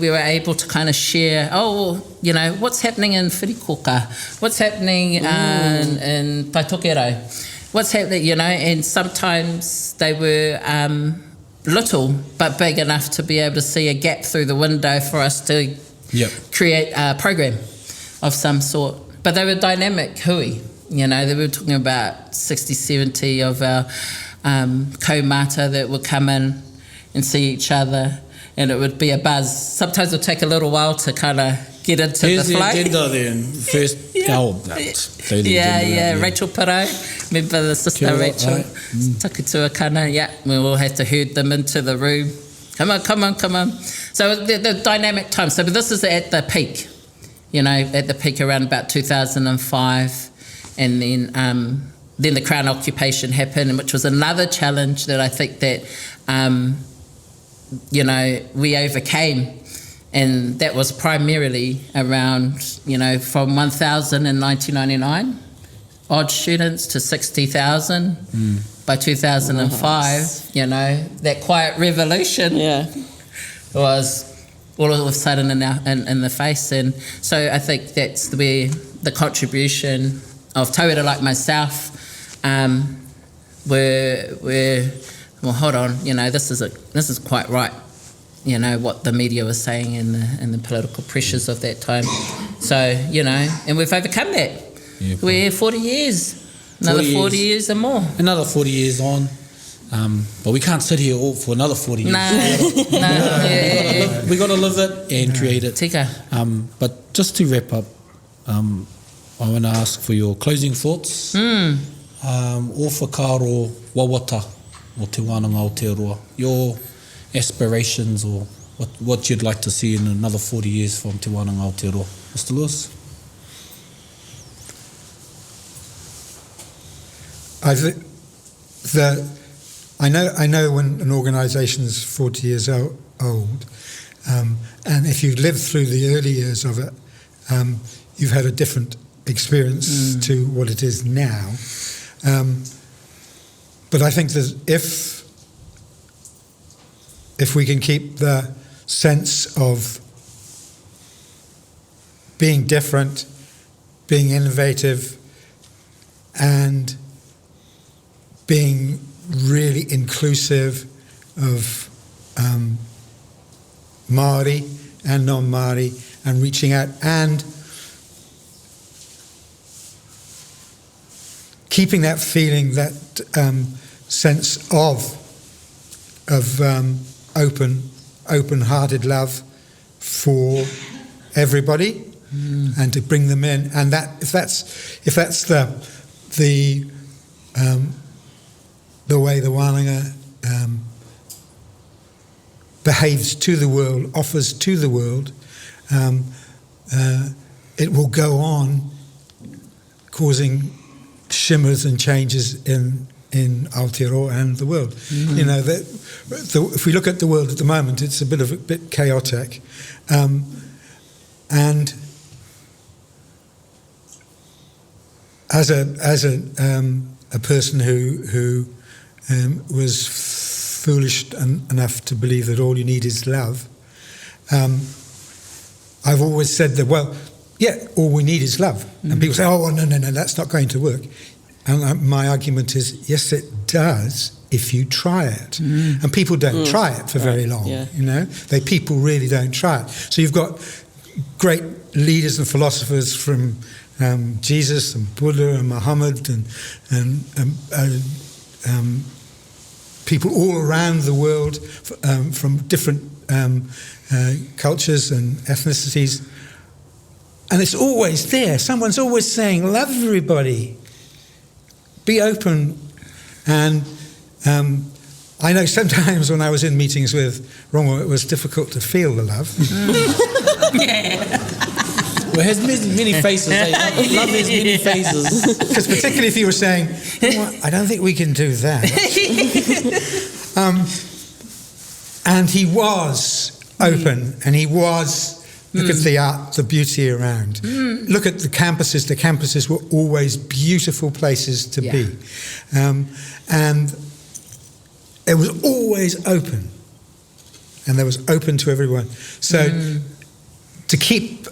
were able to kind of share, what's happening in Whirikoka, what's happening in Taitokero, what's happening, and sometimes they were little but big enough to be able to see a gap through the window for us to create a program of some sort. But they were dynamic hui. They were talking about 60, 70 of our kaumata that would come in and see each other, and it would be a buzz. Sometimes it would take a little while to kind of get into the flow. Here's the agenda then. First, Rachel Parau, remember the sister Rachel, Takutua Kana, we all had to herd them into the room. Come on. So the dynamic time. So this is at the peak, at the peak around about 2005. And then the Crown occupation happened, which was another challenge that I think that, we overcame. And that was primarily around, from 1,000 in 1999, odd students to 60,000 by 2005. That quiet revolution was all of a sudden in the face. And so I think that's where the contribution of tauira like myself hold on, this is quite right, what the media was saying and the political pressures of that time. So, and we've overcome that. We're 40 years, another 40 years and more. Another 40 years on. But we can't sit here all for another 40 years. We got to live it and create it. Tika. But just to wrap up, I want to ask for your closing thoughts. O whakaaro wawata o Te Wānanga Aotearoa. Your aspirations or what you'd like to see in another 40 years from Te Wānanga Aotearoa. Mr. Lewis? I know when an organisation is 40 years old, and if you've lived through the early years of it, you've had a different experience to what it is now. But I think that if we can keep the sense of being different, being innovative, and being really inclusive of Māori and non-Māori, and reaching out and keeping that feeling, that sense of open-hearted love for everybody, and to bring them in, and that if that's the way the Wānanga behaves to the world, offers to the world, it will go on causing shimmers and changes in Aotearoa and the world. You know, if we look at the world at the moment, it's a bit chaotic, and as a person who was foolish enough to believe that all you need is love, I've always said that, well, yeah, all we need is love. And people say, oh, no, that's not going to work. And my argument is, yes, it does if you try it. And people don't try it for very long, you know. People really don't try it. So you've got great leaders and philosophers from Jesus and Buddha and Muhammad and people all around the world from different cultures and ethnicities. And it's always there. Someone's always saying, love everybody. Be open. And I know sometimes when I was in meetings with Rongo, it was difficult to feel the love. Well, it has many faces. Love has many faces. Because particularly if you were saying, I don't think we can do that. And he was open, and he was, look at the art, the beauty around. Look at the campuses. The campuses were always beautiful places to be. And it was always open. And there was open to everyone. So to keep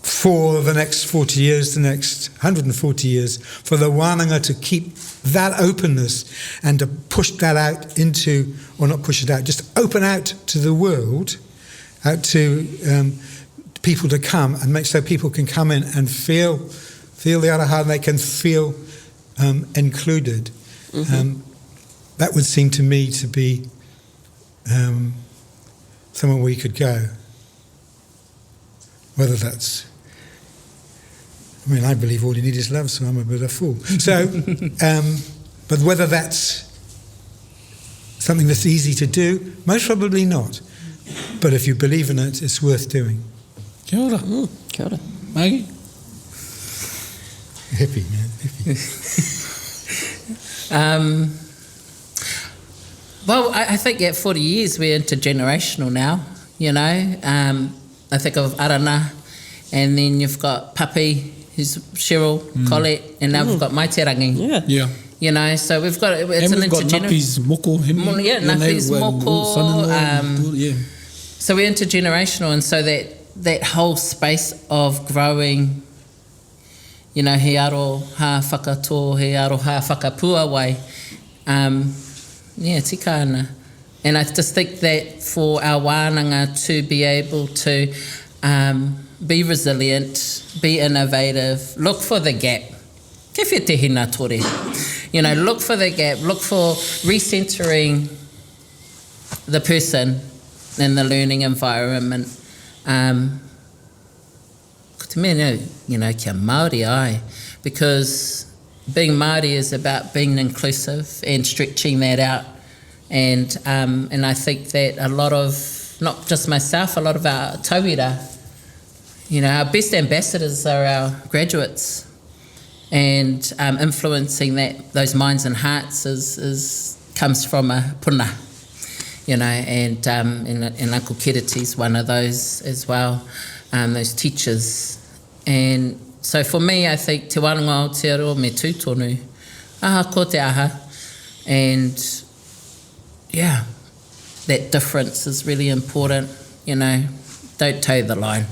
for the next 40 years, the next 140 years, for the Wānanga to keep that openness and to push that out into, or not push it out, just open out to the world, out to people to come, and make so people can come in and feel the aroha, and they can feel included. That would seem to me to be somewhere we could go. Whether that's, I mean, I believe all you need is love, so I'm a bit of a fool. So, but whether that's something that's easy to do, most probably not. But if you believe in it, it's worth doing. Kia ora. Kia ora. Maggie? Hippie, man, hippie. Well, I think at 40 years we're intergenerational now, you know. I think of Arana, and then you've got Papi, who's Cheryl, Colette, and now we've got Maiterangi. Yeah. You know, so we've got, it's and an we've got Napi's moko. Napi's moko. So we're intergenerational, and so that whole space of growing, you know, he aro ha whakatō, he aro ha whakapua wai. Tika ana. And I just think that for our wānanga to be able to be resilient, be innovative, look for the gap. Ke whi te hina tore. You know, look for the gap, look for recentering the person in the learning environment. To me, you know, kia Māori ai, because being Māori is about being inclusive and stretching that out. And I think that a lot of, not just myself, a lot of our tauira, you know, our best ambassadors are our graduates, and influencing those minds and hearts comes from a puna, you know, and Uncle Kiriti's one of those as well, those teachers. And so for me, I think Te Wānanga Aotearoa me tūtonu, aha ko te aha, and yeah, that difference is really important, you know, don't toe the line,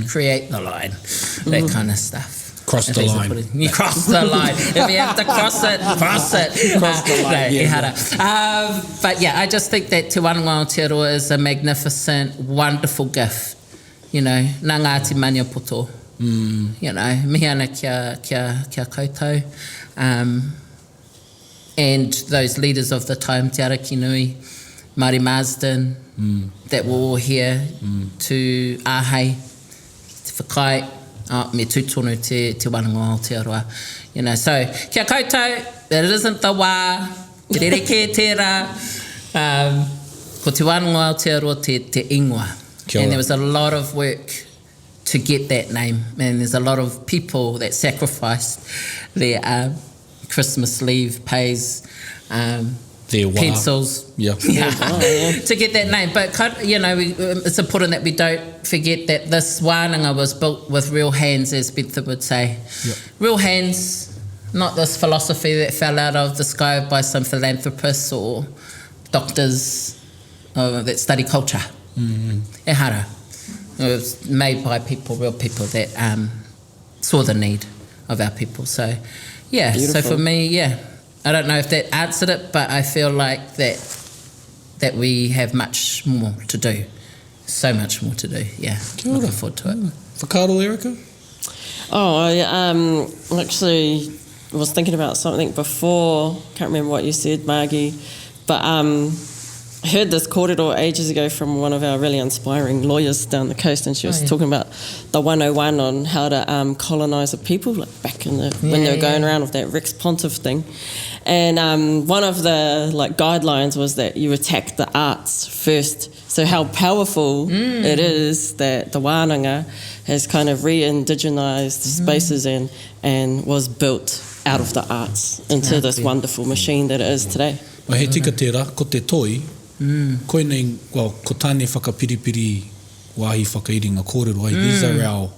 create the line, that kind of stuff. Cross the line. You cross the line. If you have to cross it, cross it. Cross the line. But yeah, I just think that Te Wānanga Aotearoa is a magnificent, wonderful gift. You know, nā Ngāti Maniapoto. You know, mihi ana kia koutou. And those leaders of the time, Te Arakinui, Māori Marsden, that were all here to āhei, te whakai, me tūtonu te Wānanga Aotearoa. You know, so kia koutou, it isn't the wā, te rereke tērā, ko te Wānanga Aotearoa te ingoa. And there was a lot of work to get that name, and there's a lot of people that sacrificed their Christmas leave pays, pencils, to get that name. But you know, it's important that we don't forget that this wānanga was built with real hands, as Bentha would say. Real hands, not this philosophy that fell out of the sky by some philanthropists or doctors that study culture. E hara. It was made by people, real people that saw the need of our people. So, yeah. Beautiful. So for me, yeah, I don't know if that answered it, but I feel like that we have much more to do, so much more to do. Yeah, looking forward to it. Whakaaro, Erica? Oh, I actually was thinking about something before. Can't remember what you said, Margie, but I heard this kōrero ages ago from one of our really inspiring lawyers down the coast, and she was talking about the 101 on how to colonise a people, like back in when they were going around with that Rex Pontiff thing. And one of the guidelines was that you attack the arts first. So how powerful it is that the Wānanga has kind of re-indigenised spaces and was built out of the arts into this wonderful machine that it is today. Well, he tika tērā, ko te toi, koinei, well, ko tāne whakapiripiri wāhi whakairinga kōrero ai, these are our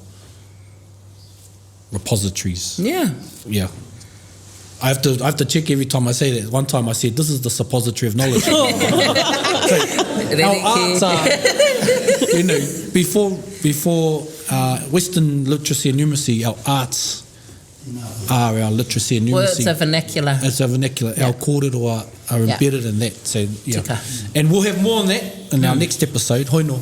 repositories. Yeah. I have to check every time I say that. One time I said, this is the suppository of knowledge. So, our arts are, you know, before Western literacy and numeracy, our arts are our literacy and numeracy. Well, it's a vernacular. It's a vernacular. Our kōrero are embedded in that. So, yeah. And we'll have more on that in our next episode. Hoino,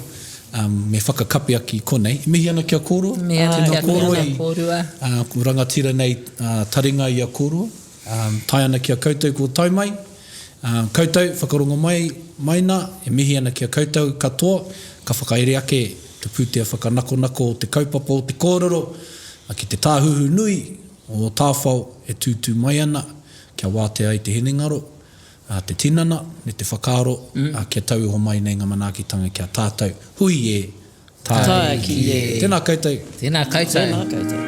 me whakakapi aki konei. Mihi ana kia kōrero. Me ana kia kōrero. Ko rangatira nei taringa i a kōrero. Tai ana kia koutou ko tau mai. Koutou, whakarongo mai nā, e mihi ana kia koutou katoa, ka whakaere ake te pūtea whakanako o te kaupapa o te kōrero, a ki te tāhuhu nui o Ō-tāwhao e tūtū mai ana, kia wātea i te henengaro, te tinana, ne te whakaaro, kia tauiho mai nei ngā manaakitanga kia tātou. Hui e, tai ki e. Tēnā koutou. Tēnā koutou. Tēnā koutou.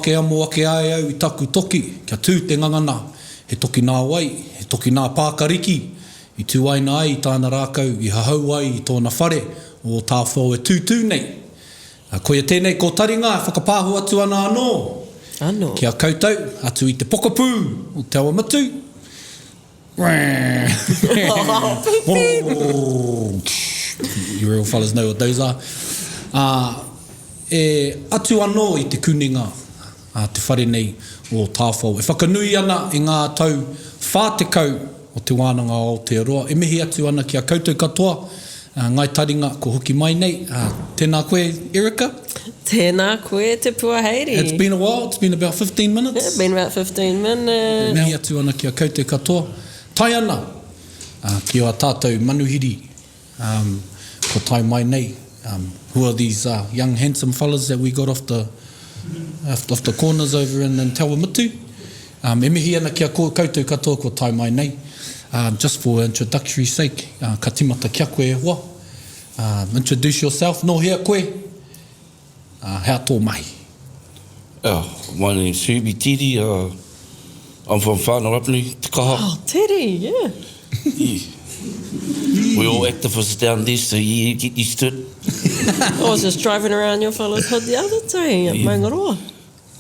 Amo ake ai au I taku toki, kia tū te ngangana, he toki nā wai, he toki nā pākariki, I tū aina ai I tāna rākau, I hahau ai I tōna whare, o Ō-tāwhao e tūtū nei. Koia tēnei ko Taringa, whakapāhu atu ana anō. Anō. Kia koutou, atu I te pokapū, o te awa matu. You real fellas know what those are. E atu anō I te kuninga, te whare nei o Ō-tāwhao. E whakanui ana i ngā tau whātekau o Te Wānanga o Aotearoa. E mihi atu ana ki a koutou katoa, ngai taringa ko hoki mai nei. Tēnā koe, Erika? Tēnā koe te puaheiri. It's been a while, it's been about 15 minutes. Yeah, been about 15 minutes. Mihi atu ana ki a koutou katoa. Tai ana, ki o a tātou manuhiri, ko tai mai nei. Who are these young handsome fellas that we got off the corners over in Te Wānanga? E mihi ana ki a koutou katoa ko tai mai nei. Just for introductory sake, ka timata kia koe e hoa. Introduce yourself. No hea koe. Hea tō mahi. My name's Herbie Teddy. I'm from Whānanga, Te Kaha. Oh, Teddy, yeah. We're all activists down there, so you get used to it. I was just driving around your fella's hood the other day at Mangaroa.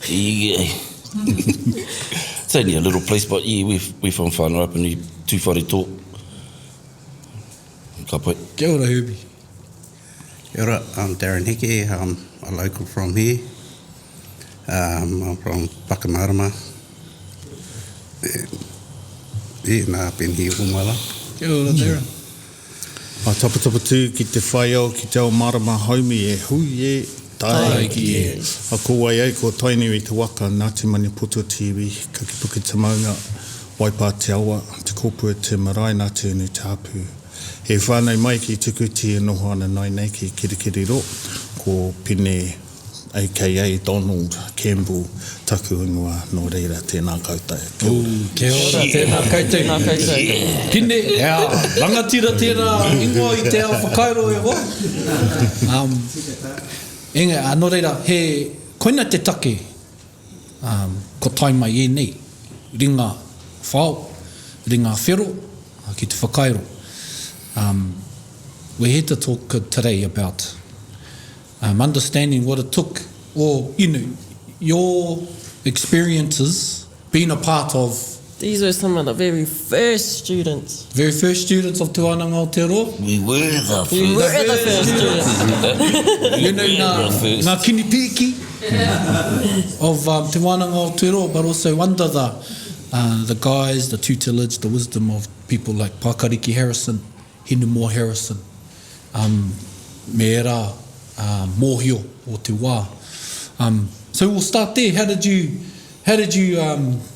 Yeah. It's only a little place, but yeah, we're from Whānanga, tū whare tō. Ka pai. Kia ora, Herbie. Kia ora, I'm Darren Heke. I'm a local from here. I'm from Pakamarama. Yeah, I've been here all my life. Kia ora, Darren. A tapatapa tū ki te whaiao ki te ao marama haumi e hui e tae ki e. A ko wai ai ko tainui te waka nā te mani poto tiwi ka ki puke te maunga waipā te awa te kōpua te marae nā te unu tāpū. He whānei mai ki tuku ti e noho ana nai nei ki kirikiriro ko pine a.k.a. Donald Campbell taku ingoa no reira tēnā koutou. Kia ora, tēnā koutou. Pine, rangatira tēnā ingoa I te ao whakairo e hoa. Inga, no reira, he koina te take ko tai mai e nei. Ringa whao, ringa whero, ki te whakairo. We're here to talk today about understanding what it took, or, your experiences being a part of. These were some of the very first students. Very first students of Te Wānanga Aotearoa. We were the first. We were the first students. Ngā kinipiki of Te Wānanga Aotearoa, but also under the guise, the tutelage, the wisdom of people like Pakariki Harrison, Hinumore Harrison, Mera, Mōhio o Te Wā. So we'll start there. How did you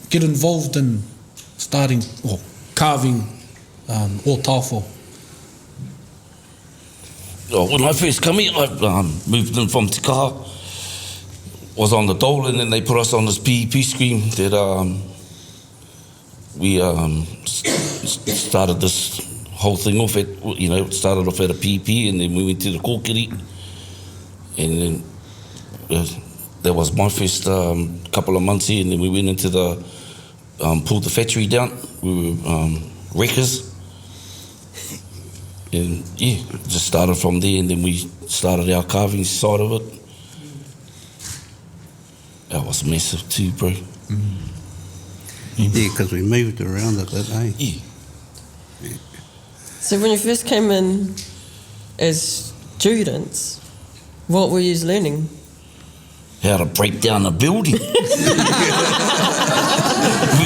get involved in starting or carving Ō-tāwhao? When I first come here, I moved in from Te Kaha. Was on the dole, and then they put us on this PEP scheme that we started this whole thing off at, it started off at a PEP, and then we went to the kōkiri, and then that was my first couple of months here, and then we went into the, pulled the factory down. We were wreckers, and yeah, just started from there, and then we started our carving side of it. That was massive too, bro. Yeah, because we moved around a bit, eh? Yeah. So when you first came in as students, what were you learning? How to break down a building. We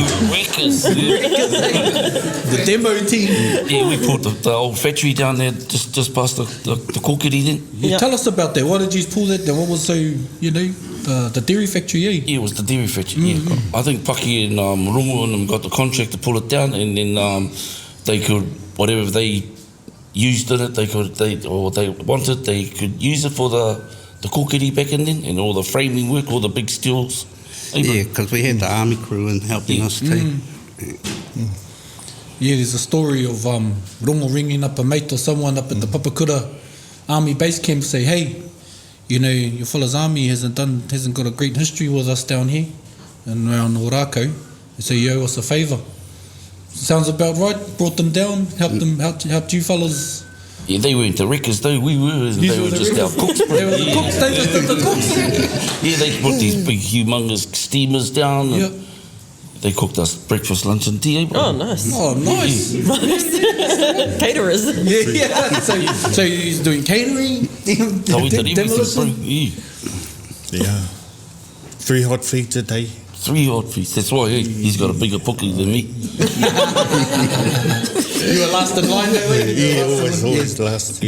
were wreckers. The demo team. Yeah, we put the old factory down there just past the kōkiri then. Yeah, tell us about that. Why did you pull that down? What was so, the dairy factory, eh? Yeah, it was the dairy factory, yeah. I think Paki and Rungu and them got the contract to pull it down, and then they could, whatever they used in it, they wanted, they could use it for the kōkiri back in then, and all the framing work, all the big steels. Yeah, because we had the army crew in helping us too. Yeah, there's a story of Rongo ringing up a mate or someone up at the Apakura Army base camp, say, hey, your fella's army hasn't got a great history with us down here and around Ōrākau, so you owe us a favour. Sounds about right. Brought them down, helped you fellas. Yeah, they weren't the wreckers though, we were. They were just our cooks, bro. They were the cooks, they just did the cooks. Yeah, they put these big, humongous steamers down. Yeah. They cooked us breakfast, lunch and tea, bro. Oh, nice. Oh, nice. Nice. Caterers. Yeah. So he's doing catering. So we did everything, bro. Yeah. 3 hot feeds a day. 3 hot feeds. That's why he's got a bigger puki than me. You were last in line there, weren't you? Always last. I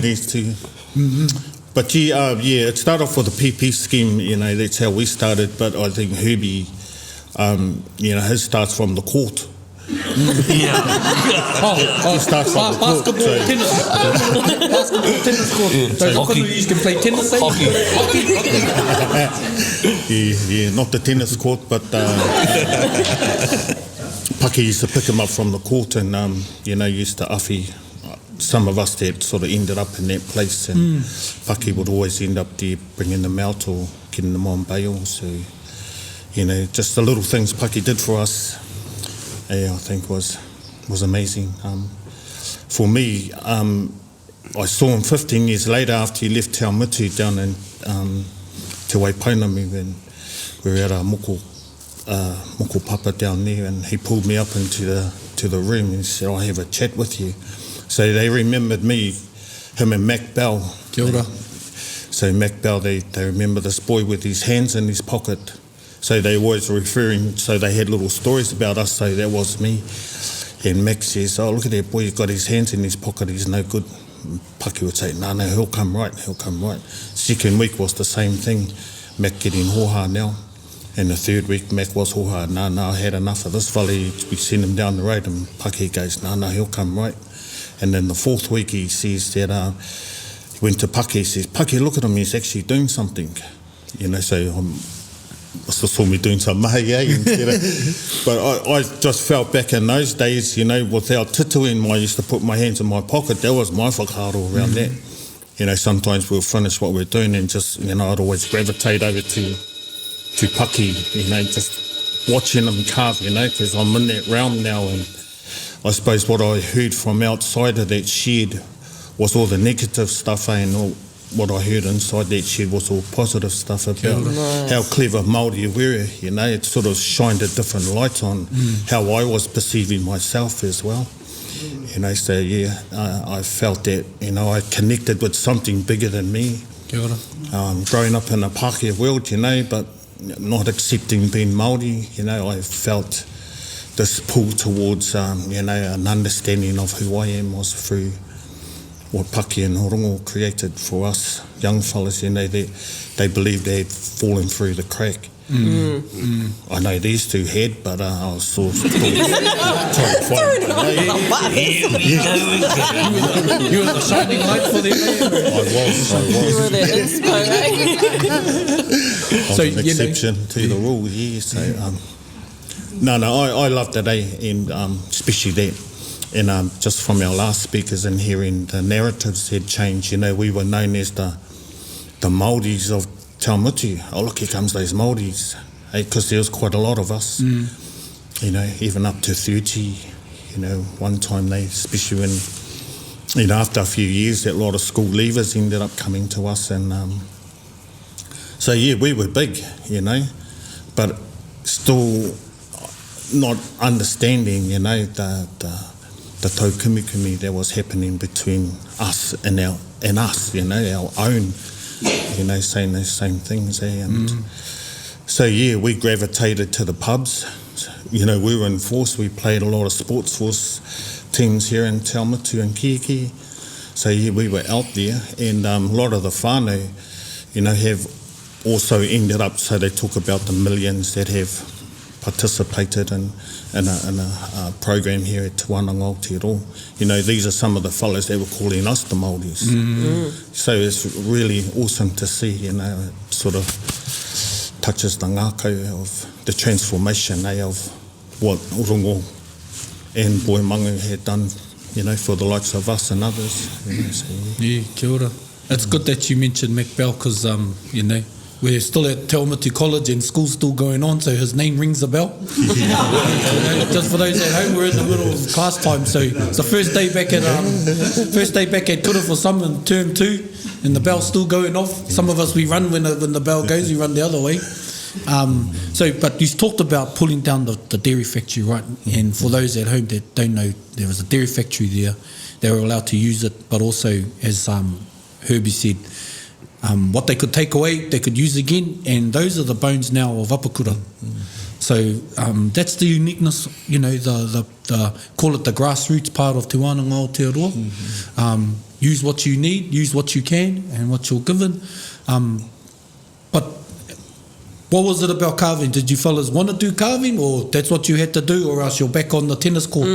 need to. But it started off with the PP scheme, that's how we started, but I think Herbie, his starts from the court. Starts from the court. Basketball, tennis. Basketball, tennis court. Those hockey can play tennis, eh? Hockey. Not the tennis court, but Paki used to pick him up from the court and, used to uffy some of us that sort of ended up in that place, and Paki would always end up there bringing them out or getting them on bail. So, just the little things Paki did for us, I think was amazing. For me, I saw him 15 years later after he left Taumutu down in Te Waipainami when we were at our moko papa down there, and he pulled me up into the room and he said, "I'll have a chat with you." So they remembered me, him and Mac Bell. Kia ora. So Mac Bell, they remember this boy with his hands in his pocket. So they always referring, so they had little stories about us, so that was me. And Mac says, "Oh, look at that boy, he's got his hands in his pocket, he's no good." Paki would say, no, he'll come right. Second week was the same thing, Mac getting hoha now. And the third week, Mac was hoha, no, I had enough of this fella. We sent him down the road and Paki goes, no, he'll come right. And then the fourth week he says that, he went to Paki, he says, "Paki, look at him, he's actually doing something." So must have saw me doing some mahi, But I just felt back in those days, without tituin, I used to put my hands in my pocket. That was my whakaaro around that. Sometimes we'll finish what we're doing and just, I'd always gravitate over to Paki, just watching him carve, because I'm in that realm now. And I suppose what I heard from outside of that shed was all the negative stuff, and all what I heard inside that shed was all positive stuff about how clever Māori were, It sort of shined a different light on how I was perceiving myself as well. So I felt that, I connected with something bigger than me. Growing up in a Pākehā world, but not accepting being Māori, I felt this pull towards, an understanding of who I am was through what Paki and Horongo created for us young fellas, they believed they had fallen through the crack. I know these two had, but I was sort of trying to find You were the shining light for them. I was. You were the inspiration. So, an exception to the rule, So, I loved the day, and especially that. And just from our last speakers and hearing the narratives had changed, we were known as the Māoris of Taumutu. Oh, look, here comes those Māoris. Because there was quite a lot of us, even up to 30. One time they, especially when, after a few years, that lot of school leavers ended up coming to us. And so, we were big, but still not understanding, the taukumikumi that was happening between us and us, our own, saying those same things. And so, we gravitated to the pubs. We were in force. We played a lot of sports force teams here in Taumutu and Heke. So, we were out there. And a lot of the whānau, have also ended up, so they talk about the millions that have participated in a program here at Te Wānanga Aotearoa. These are some of the fellows that were calling us the Māoris. So it's really awesome to see, it sort of touches the ngākau of the transformation of what Orongo and Boimangu had done, for the likes of us and others. Kia ora. It's good that you mentioned Mac Bell, because, we're still at Te Awamutu College and school's still going on, so his name rings a bell. Just for those at home, we're in the middle of class time, so it's the first day back at Tura for some in term 2, and the bell's still going off. Some of us, we run when the bell goes, we run the other way. But you talked about pulling down the dairy factory, right? And for those at home that don't know, there was a dairy factory there. They were allowed to use it, but also, as Herbie said, what they could take away, they could use again, and those are the bones now of Apakura. So that's the uniqueness, you know, the call it the grassroots part of Te Wānanga Aotearoa. Use what you need, use what you can, and what you're given. But what was it about carving? Did you fellas want to do carving, or that's what you had to do, or else you're back on the tennis court?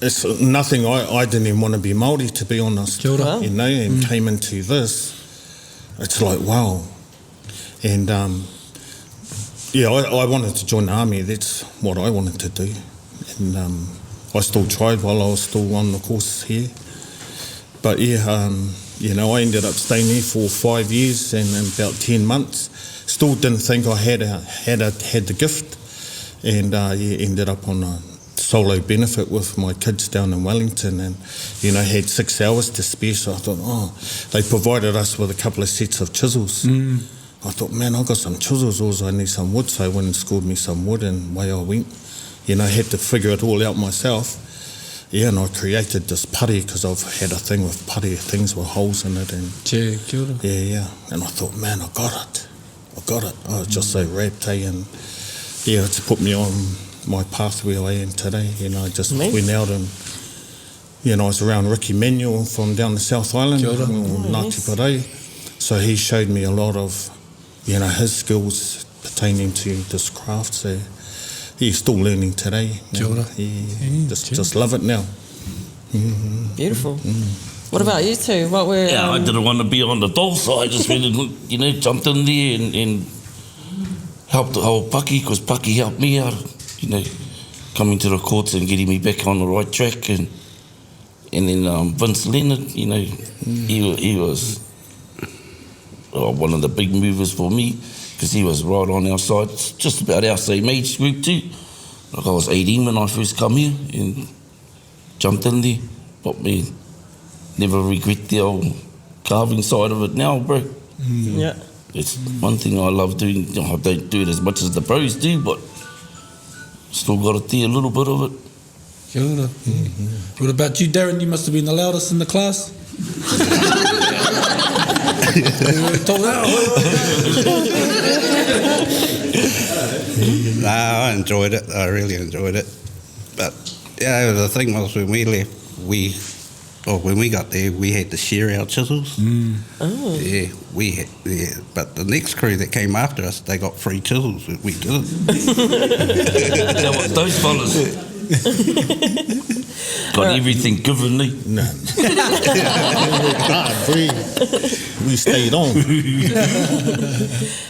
It's nothing. I didn't even want to be Māori, to be honest. Kia ora. You know, and came into this. It's like, wow. And I wanted to join the army. That's what I wanted to do. And I still tried while I was still on the course here. But you know, I ended up staying there for 5 years and about 10 months. Still didn't think I had the gift. And ended up on a solo benefit with my kids down in Wellington, and you know, had 6 hours to spare. So I thought, they provided us with a couple of sets of chisels. I thought, man, I got some chisels, also I need some wood. So I went and scored me some wood, and away I went. You know, I had to figure it all out myself. Yeah, and I created this pari because I've had a thing with pari, things with holes in it, and Kia ora. and I thought, man, I got it. I was just so rapt, and it's put me on my pathway I am today. You know, I just went out and, you know, I was around Ricky Manuel from down the South Island, Ngāti Parei. So he showed me a lot of, you know, his skills pertaining to this craft. So he's still learning today. Just love it now. Beautiful. What about you two? What were? I didn't want to be on the dole, so I just went and, you know, jumped in there and helped the whole Paki, because Paki helped me out, you know, coming to the courts and getting me back on the right track. And then Vince Leonard, you know, he was one of the big movers for me, because he was right on our side, just about our same age group too. Like I was 18 when I first come here and jumped in there. But me, never regret the old carving side of it now, bro. Yeah. It's one thing I love doing. I don't do it as much as the pros do, but still got to do a little bit of it. Kia ora. What about you, Darren? You must have been the loudest in the class. I enjoyed it. I really enjoyed it. But yeah, the thing was, when we left, when we got there, we had to share our chisels. Yeah, we had. Yeah, but the next crew that came after us, they got free chisels. We didn't. That was those fellas. Got everything given me. No. we stayed on.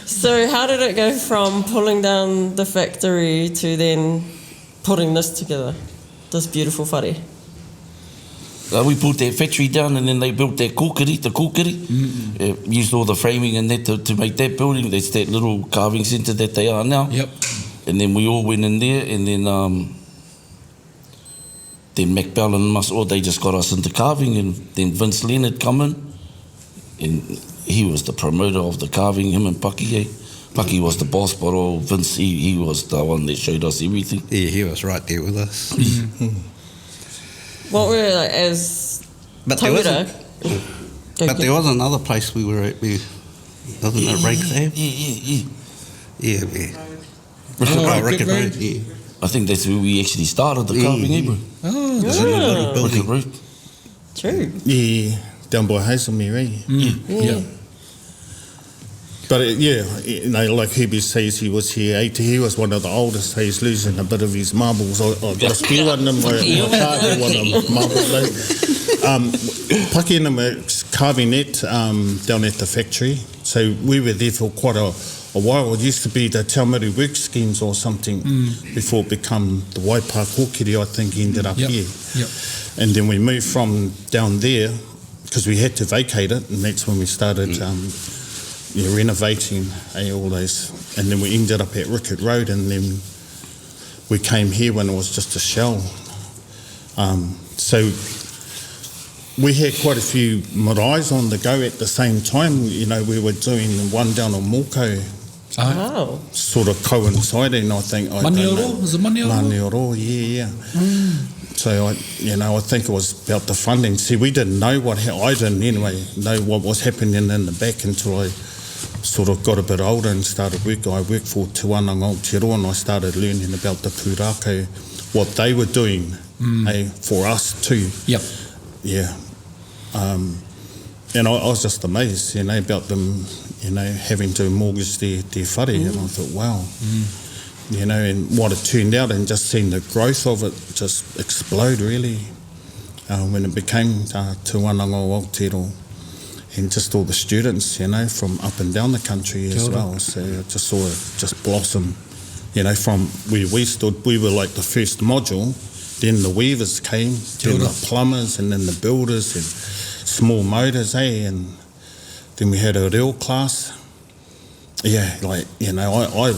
So how did it go from pulling down the factory to then putting this together, this beautiful whare? We built that factory down, and then they built that kōkiri. Used all the framing and that to make that building. That's that little carving centre that they are now. Yep. And then we all went in there, and then Mac Bell and they just got us into carving, and then Vince Leonard come in, and he was the promoter of the carving, him and Paki. Paki was the boss, but Vince, he was the one that showed us everything. Yeah, he was right there with us. What were as tauira? There was another place we were at. Wasn't it Rakes Ave? Yeah. Rickett Road. Yeah. I think that's where we actually started the carving, bro. Rickett Road. True. Yeah, down by Hazelmere. Yeah. But you know, like Herbie says, he was here 80. He was one of the oldest. He's losing a bit of his marbles. I got a spare one in my car, one of marbles. Paki and them were carving it down at the factory. So we were there for quite a while. It used to be the Te Maru work schemes or something before it became the Waipa Kōkiri, I think, ended up here. Yep. And then we moved from down there because we had to vacate it, and that's when we started renovating all those. And then we ended up at Rickett Road, and then we came here when it was just a shell. So we had quite a few maraes on the go at the same time. You know, we were doing one down on Moko, Oh. sort of coinciding, I think. Manioro? Was it Manioro? Manioro, yeah. So I think it was about the funding. See, we didn't know I didn't anyway know what was happening in the back until I sort of got a bit older and started work. I worked for Te Wānanga Aotearoa, and I started learning about the pūrākau, what they were doing for us too. Yep. Yeah. And I was just amazed, about them, having to mortgage their whare, and I thought, wow. And what it turned out, and just seeing the growth of it just explode really when it became Te Wānanga Aotearoa, and just all the students, from up and down the country as well. So I just saw it just blossom, from where we stood. We were like the first module, then the weavers came, then the plumbers, and then the builders, and small motors, and then we had a reo class. Yeah, I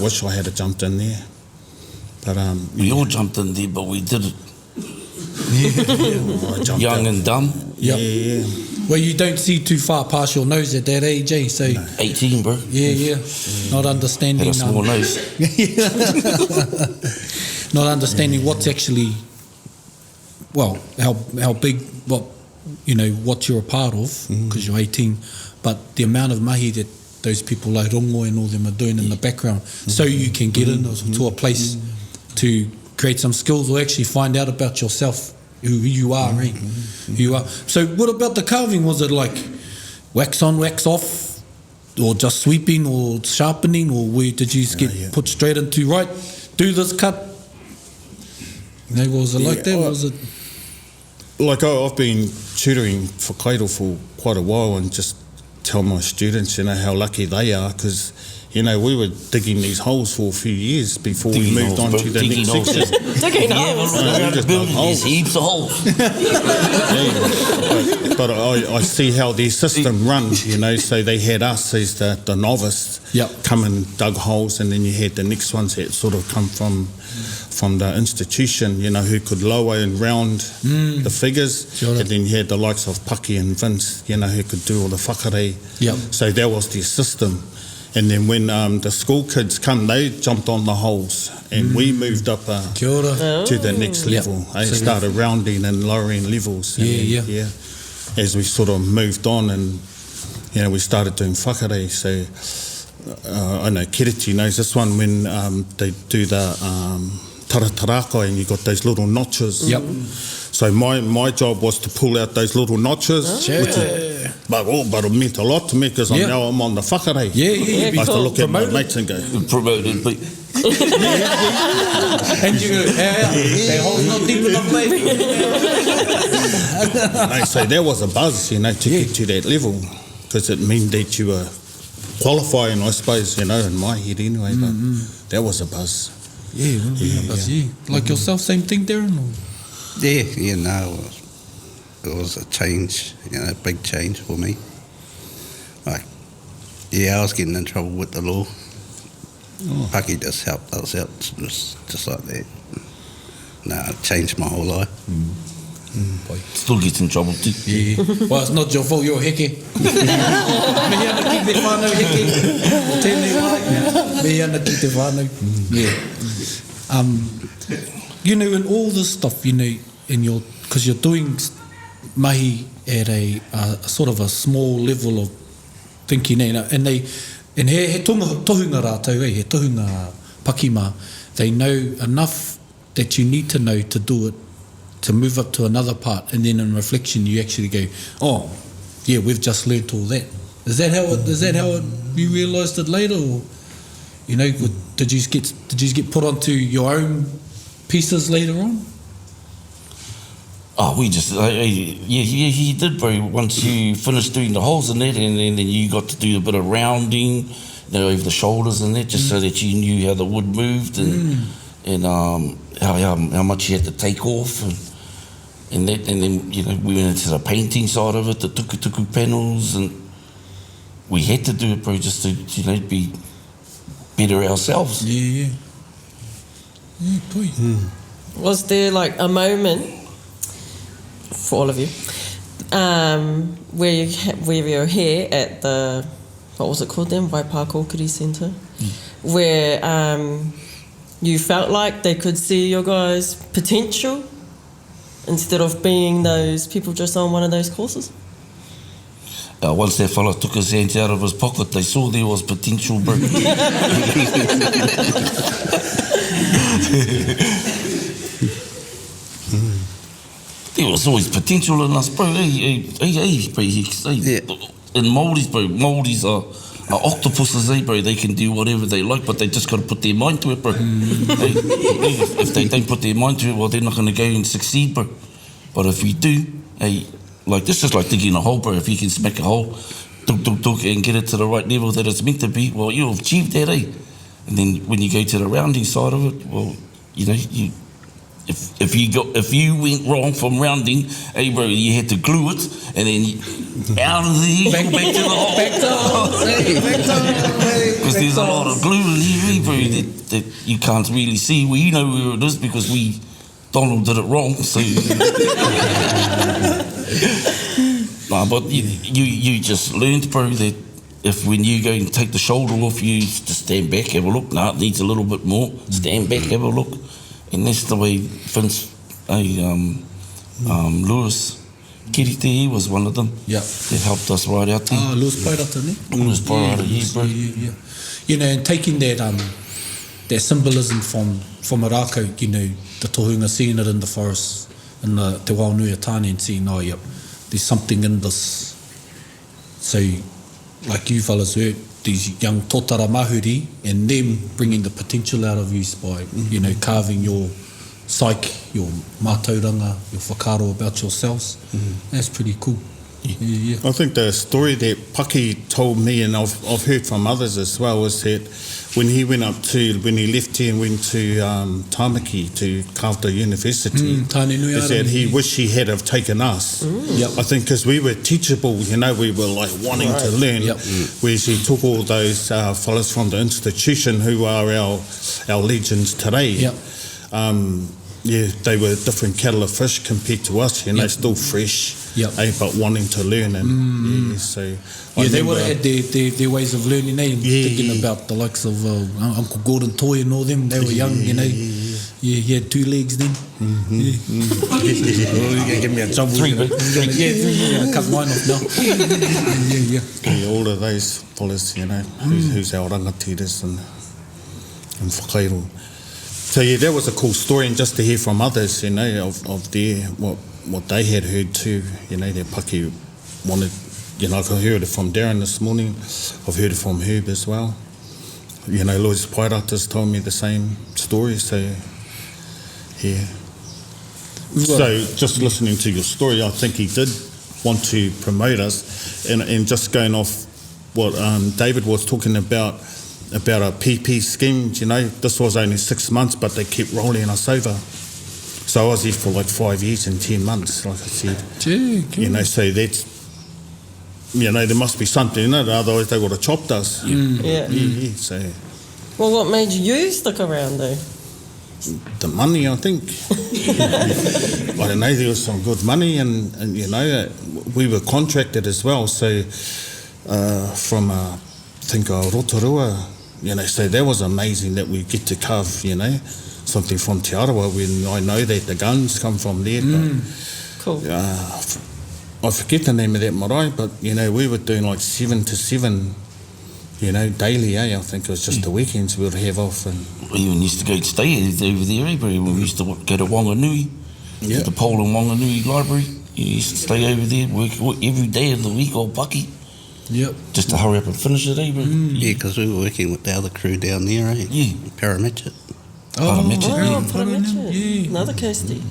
wish I had jumped in there. But we all jumped in there, but we did it. I jumped young out. and dumb. Yep. Yeah. Well, you don't see too far past your nose at that age, eh? So, 18, bro. yeah. Not understanding. Had a small nose. Not understanding what's actually, well, how big, what you're a part of, because you're 18, but the amount of mahi that those people like Rongo and all them are doing in the background, so you can get into a place to create some skills or actually find out about yourself, who you are, eh? Who you are. So what about the carving? Was it like wax on, wax off, or just sweeping or sharpening, or did you just get put straight into, right, do this cut? Was it like that? Was it? Like I've been tutoring for kairo for quite a while, and just tell my students, how lucky they are, because, we were digging these holes for a few years before we moved on to the next section. Digging holes. Just there's heaps of holes. But I see how their system runs, so they had us as the novice come and dug holes, and then you had the next ones that sort of come from the institution, who could lower and round the figures. Sure. And then you had the likes of Paki and Vince, who could do all the whakare. Yep. So that was their system. And then when the school kids come, they jumped on the holes, and we moved up Kia ora. to the next level. I started rounding and lowering levels. And then, as we sort of moved on, and we started doing whakare. So I know Kiriti knows this one, when they do the taratarako, and you got those little notches. Yep. So my job was to pull out those little notches, which but it meant a lot to me, because now I'm on the whakare. Yeah. I have to look at my mates and go, Promoted, but And you go, that hole's not deep enough, mate. So there was a buzz, to get to that level, because it meant that you were qualifying, I suppose, in my head anyway, but that was a buzz. Like yourself, same thing, Darren? Or? It was a change, a big change for me. I was getting in trouble with the law. Paki just helped us out, just like that. It changed my whole life. still gets in trouble too. Well, it's not your fault, you're Heke. Me ana ki te whānau, Heke. O tēnei wai. Me ana ki te whānau. In all this stuff, in your, because you're doing mahi at a sort of a small level of thinking, and he tohunga rātou, he tohunga pakima, they know enough that you need to know to do it, to move up to another part, and then in reflection you actually go, oh, yeah, we've just learnt all that. Is that how you realised it later, or did you get put onto your own pieces later on? Oh, we just, he did, bro. Once you finished doing the holes in that, and then you got to do a bit of rounding, over the shoulders and that, just so that you knew how the wood moved and how much you had to take off and that, and then we went into the painting side of it, the tuku panels, and we had to do it, bro, just to be better ourselves. Yeah, boy. Was there like a moment for all of you where you're here at the, what was it called then, Waipa Kōkiri Centre, where you felt like they could see your guys' potential instead of being those people just on one of those courses? Once that fella took his hands out of his pocket, they saw there was potential, bro. There was always potential in us, bro. Bro. In Māoris, bro, Māoris are octopuses, bro. They can do whatever they like, but they just got to put their mind to it, bro. If they don't put their mind to it, well, they're not going to go and succeed, bro. But if we do, like this is like digging a hole, bro. If you can smack a hole, and get it to the right level that it's meant to be, well, you've achieved that, And then when you go to the rounding side of it, well, you know, if you went wrong from rounding, bro, you had to glue it, and then out of there, back to the hole. Because there's a lot of glue in here, bro, that you can't really see. Well, you know where it is because Donald did it wrong, so... Nah, but you just learned, bro, that if when you go and take the shoulder off, you just stand back, have a look. Nah, it needs a little bit more. Stand back, have a look. And that's the way Vince, Lewis, Kirite, he was one of them. Yeah. That helped us right out there. Lewis Pairata, ne? Lewis Pairata, yes, bro. Yeah. You know, and taking that symbolism from a rākau, you know, the tohunga, seeing it in the forest, in the Te Wānanga Tāne, and seeing, yep, there's something in this. So, like you fellas heard, these young tōtara mahuri, and them bringing the potential out of you by, you know, carving your psyche, your mātauranga, your whakaro about yourselves. That's pretty cool. Yeah. I think the story that Paki told me, and I've heard from others as well, is that when he left here and went to Tāmaki to Kāwhata University, is that he wished he had have taken us. Yep. I think because we were teachable, you know, we were like wanting to learn, whereas he took all those fellas from the institution who are our legends today. Yep. They were different kettle of fish compared to us, you know, still fresh, but wanting to learn. And so they would have had their ways of learning, thinking about the likes of Uncle Gordon Toy and all them. They were young, you know. He had 2 legs then. You're going to give me a trouble. 3, bro. 3. Cut mine off now. All of those fellas, you know, who's our rangatiras and whakairo. So that was a cool story, and just to hear from others, you know, of their what they had heard too, you know, their Paki wanted, you know, I heard it from Darren this morning, I've heard it from Herb as well. You know, Lewis Pairata's told me the same story, so yeah. So just listening to your story, I think he did want to promote us, and just going off what David was talking about a PP scheme, you know, this was only 6 months, but they kept rolling us over. So I was here for like 5 years and 10 months, like I said. Gee, cool. You know, so that's, you know, there must be something in it, otherwise they would have chopped us. So. Well, what made you stick around though? The money, I think. I don't know, there was some good money, and you know, we were contracted as well, so from I think Aotearoa, you know, so that was amazing that we get to carve, you know, something from Te Arawa, when I know that the guns come from there. But, cool. I forget the name of that marae, but, you know, we were doing like 7 to 7, you know, daily, I think it was just the weekends we would have off. And we even used to go stay over there, bro. We used to go to Wanganui, the Pole in Wanganui Library. You used to stay over there, work every day of the week, old Paki. Yep. Just to hurry up and finish it, bro? Yeah, because we were working with the other crew down there, Yeah. Parametric. Parametric. Yeah. Another coastie.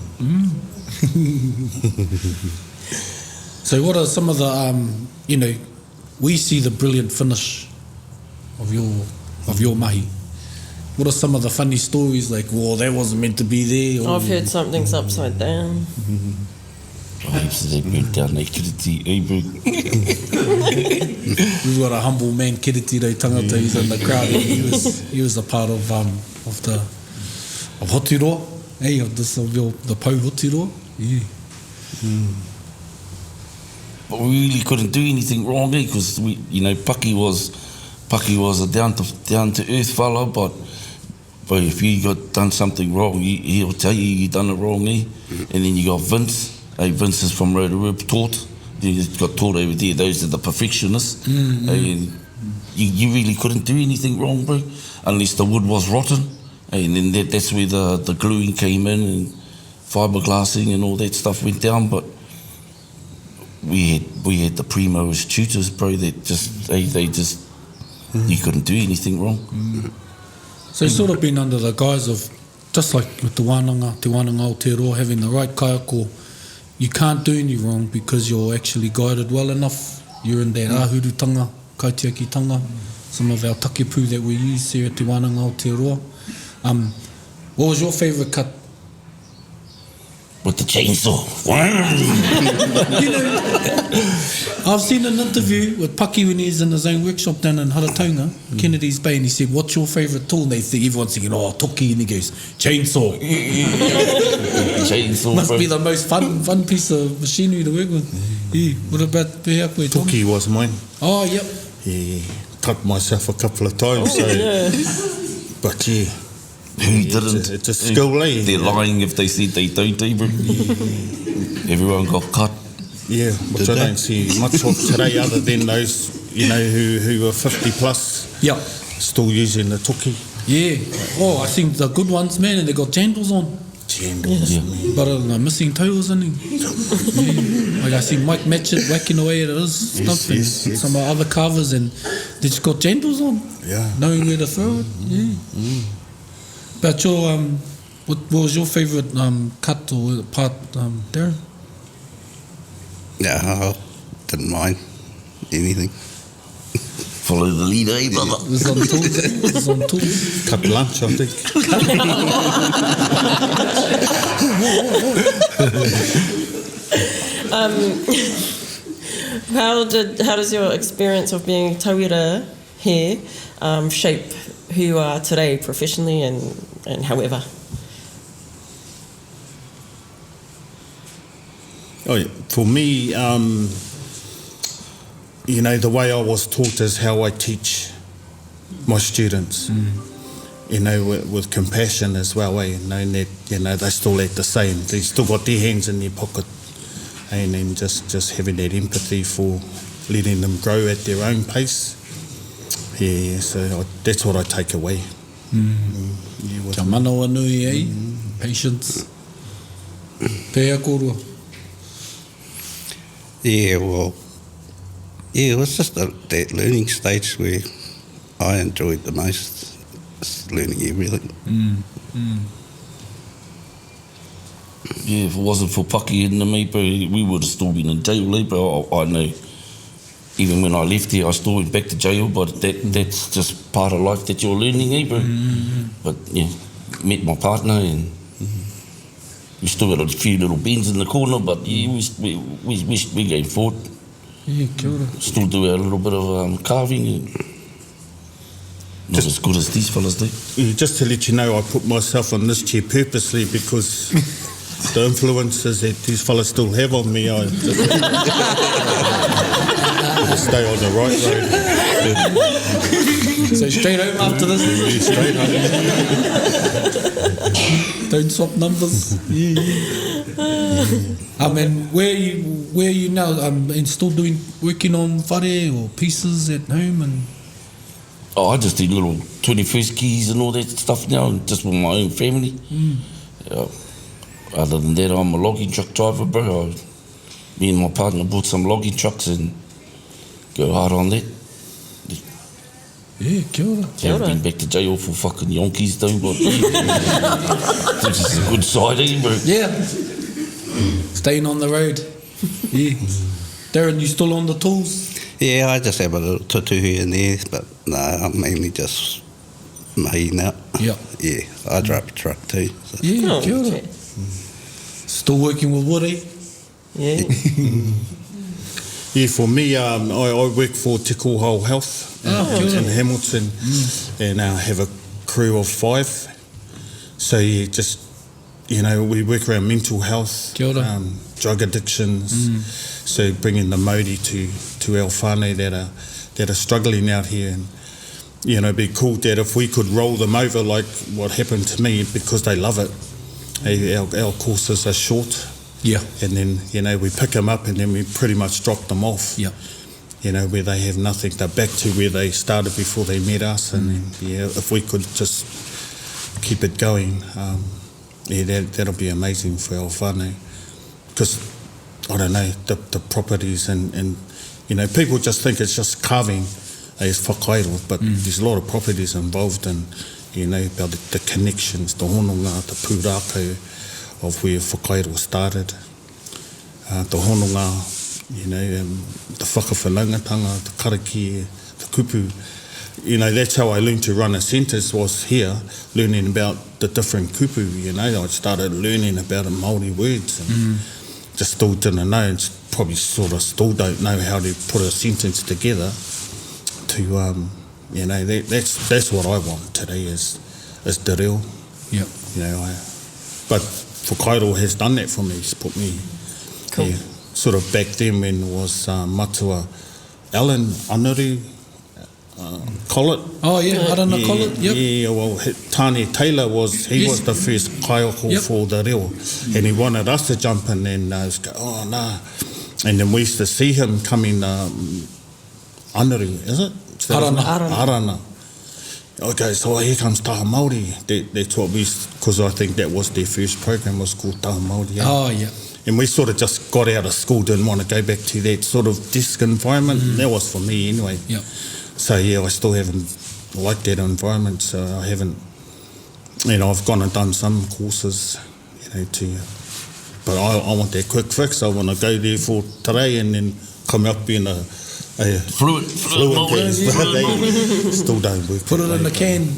So what are some of the, you know, we see the brilliant finish of your mahi. What are some of the funny stories, like, well, that wasn't meant to be there? Or, I've heard something's upside down. They went down there, Kiriti, bro. We've got a humble man, Kiriti Rei Tangata, he's in the crowd. He was a part of Hotiroa, of the Pou Hotiroa. Yeah. But we really couldn't do anything wrong, because we, you know, Paki was a down to earth fellow, but But if you got done something wrong, he'll tell you done it wrong, eh? And then you got Vince. Hey, Vince is from Rotorua, taught. He got taught over there. Those are the perfectionists. And you really couldn't do anything wrong, bro, unless the wood was rotten. And then that's where the gluing came in and fiberglassing and all that stuff went down. But we had the primo as tutors, bro, that just you couldn't do anything wrong. So you've sort of been under the guise of, just like with Te Wānanga Aotearoa, having the right kaiako. You can't do any wrong because you're actually guided well enough. You're in that ahurutanga, kaitiakitanga, some of our takepu that we use here at Te Wānanga Aotearoa. What was your favourite cut? With the chainsaw. You know, I've seen an interview with Paki when he's in his own workshop down in Harataunga, Kennedy's Bay, and he said, what's your favourite tool? And they think, everyone's thinking, oh, toki, and he goes, chainsaw. Chainsaw, Must bro. be the most fun piece of machinery to work with. Yeah. What about Pehea koe, Tom? Toki was mine. Oh, yep. Yeah, cut myself a couple of times. But yeah. Who didn't? It's a skill, eh? They're lying if they said they don't, eh, bro? Everyone got cut. Yeah, which I don't see much of today other than those, you know, who are 50 plus. Yep. Still using the toki. Yeah. Oh, I think the good ones, man, and they got jandals on. Jandals, But missing toe or something. Yeah. Like I see Mike Matchett whacking away at his stuff and some other covers, and they just got jandals on. Yeah. Knowing where to throw it. Yeah. But your, what was your favourite cut or part, Darren? Yeah, I didn't mind anything. Follow the leader, eh, brother? It was on tools. It was on tools. Cut lunch, I think. How does your experience of being tauira here shape who you are today professionally and however? Oh, yeah. For me, you know, the way I was taught is how I teach my students. You know, with compassion as well, eh? Knowing that, you know, they still act the same. They still got their hands in their pocket. And then just having that empathy for letting them grow at their own pace. Yeah, so that's what I take away. Yeah, Kia manawa nui, eh? Patience. Pehea kōrua. Yeah, well, yeah, it was just that learning stage where I enjoyed the most, just learning everything. Yeah, if it wasn't for Paki and me, bro, we would have still been in jail, eh, bro. I know. Even when I left here, I still went back to jail, but that's just part of life that you're learning, eh, bro? But, yeah, met my partner and we still got a few little bends in the corner, but yeah, we going forward. Yeah, kia ora. Still do our little bit of carving and not as good as these fellas do. Yeah, just to let you know, I put myself on this chair purposely because the influences that these fellas still have on me, I just stay on the right road. So straight home after this? Yeah, straight home. Don't swap numbers. And where are you now? And still working on whare or pieces at home and... Oh, I just do little 21st keys and all that stuff now, just with my own family. Other than that, I'm a logging truck driver, bro. Me and my partner bought some logging trucks and go hard on that. Yeah, kia ora. Haven't been back to jail for fucking yonkies though, but which is a good side, eh, bro? Yeah. Staying on the road. Yeah. Darren, you still on the tools? Yeah, I just have a little tutu here and there, but no, I'm mainly just mahi now. Yeah. Yeah, I drive a truck too. So. Yeah, kia ora. Still working with wood, eh? Yeah. Yeah, for me, I work for Te Wānanga Health in Hamilton, and I have a crew of 5. So yeah, just, you know, we work around mental health, drug addictions, so bringing the mauri to our whānau that are struggling out here, and be cool that if we could roll them over like what happened to me, because they love it. Our courses are short. Yeah. And then, we pick them up and then we pretty much drop them off. Yeah. Where they have nothing. They're back to where they started before they met us. And then, if we could just keep it going, that'll be amazing for our whānau. Because, I don't know, the properties and people just think it's just carving as whakairo, but there's a lot of properties involved in, about the connections, the hononga, the pūrākau of where whakairo started. The hononga, the whakawhanangatanga, the karakia, the kupu. That's how I learned to run a sentence, was here, learning about the different kupu. I started learning about the Māori words and just still didn't know, and probably sort of still don't know how to put a sentence together to, that's what I want today is the reo. Yeah. But whakairo has done that for me. It's put me, sort of back then when it was Matua Alan Anuru, Collett. Oh yeah, Arana Collett, yep. Yeah, well, Tane Taylor was the first kaioko for the reo, and he wanted us to jump in and go, oh nah. And then we used to see him coming, Anuru, is it? Arana. Okay, so here comes Taha Māori. That's what because I think that was their first program, was called Taha Māori. Oh yeah. And we sort of just got out of school, didn't want to go back to that sort of desk environment. That was for me anyway. Yeah. So I still haven't liked that environment. So I haven't, I've gone and done some courses, but I want that quick fix. I want to go there for today and then come up being a fluent still don't work. Put it in the can.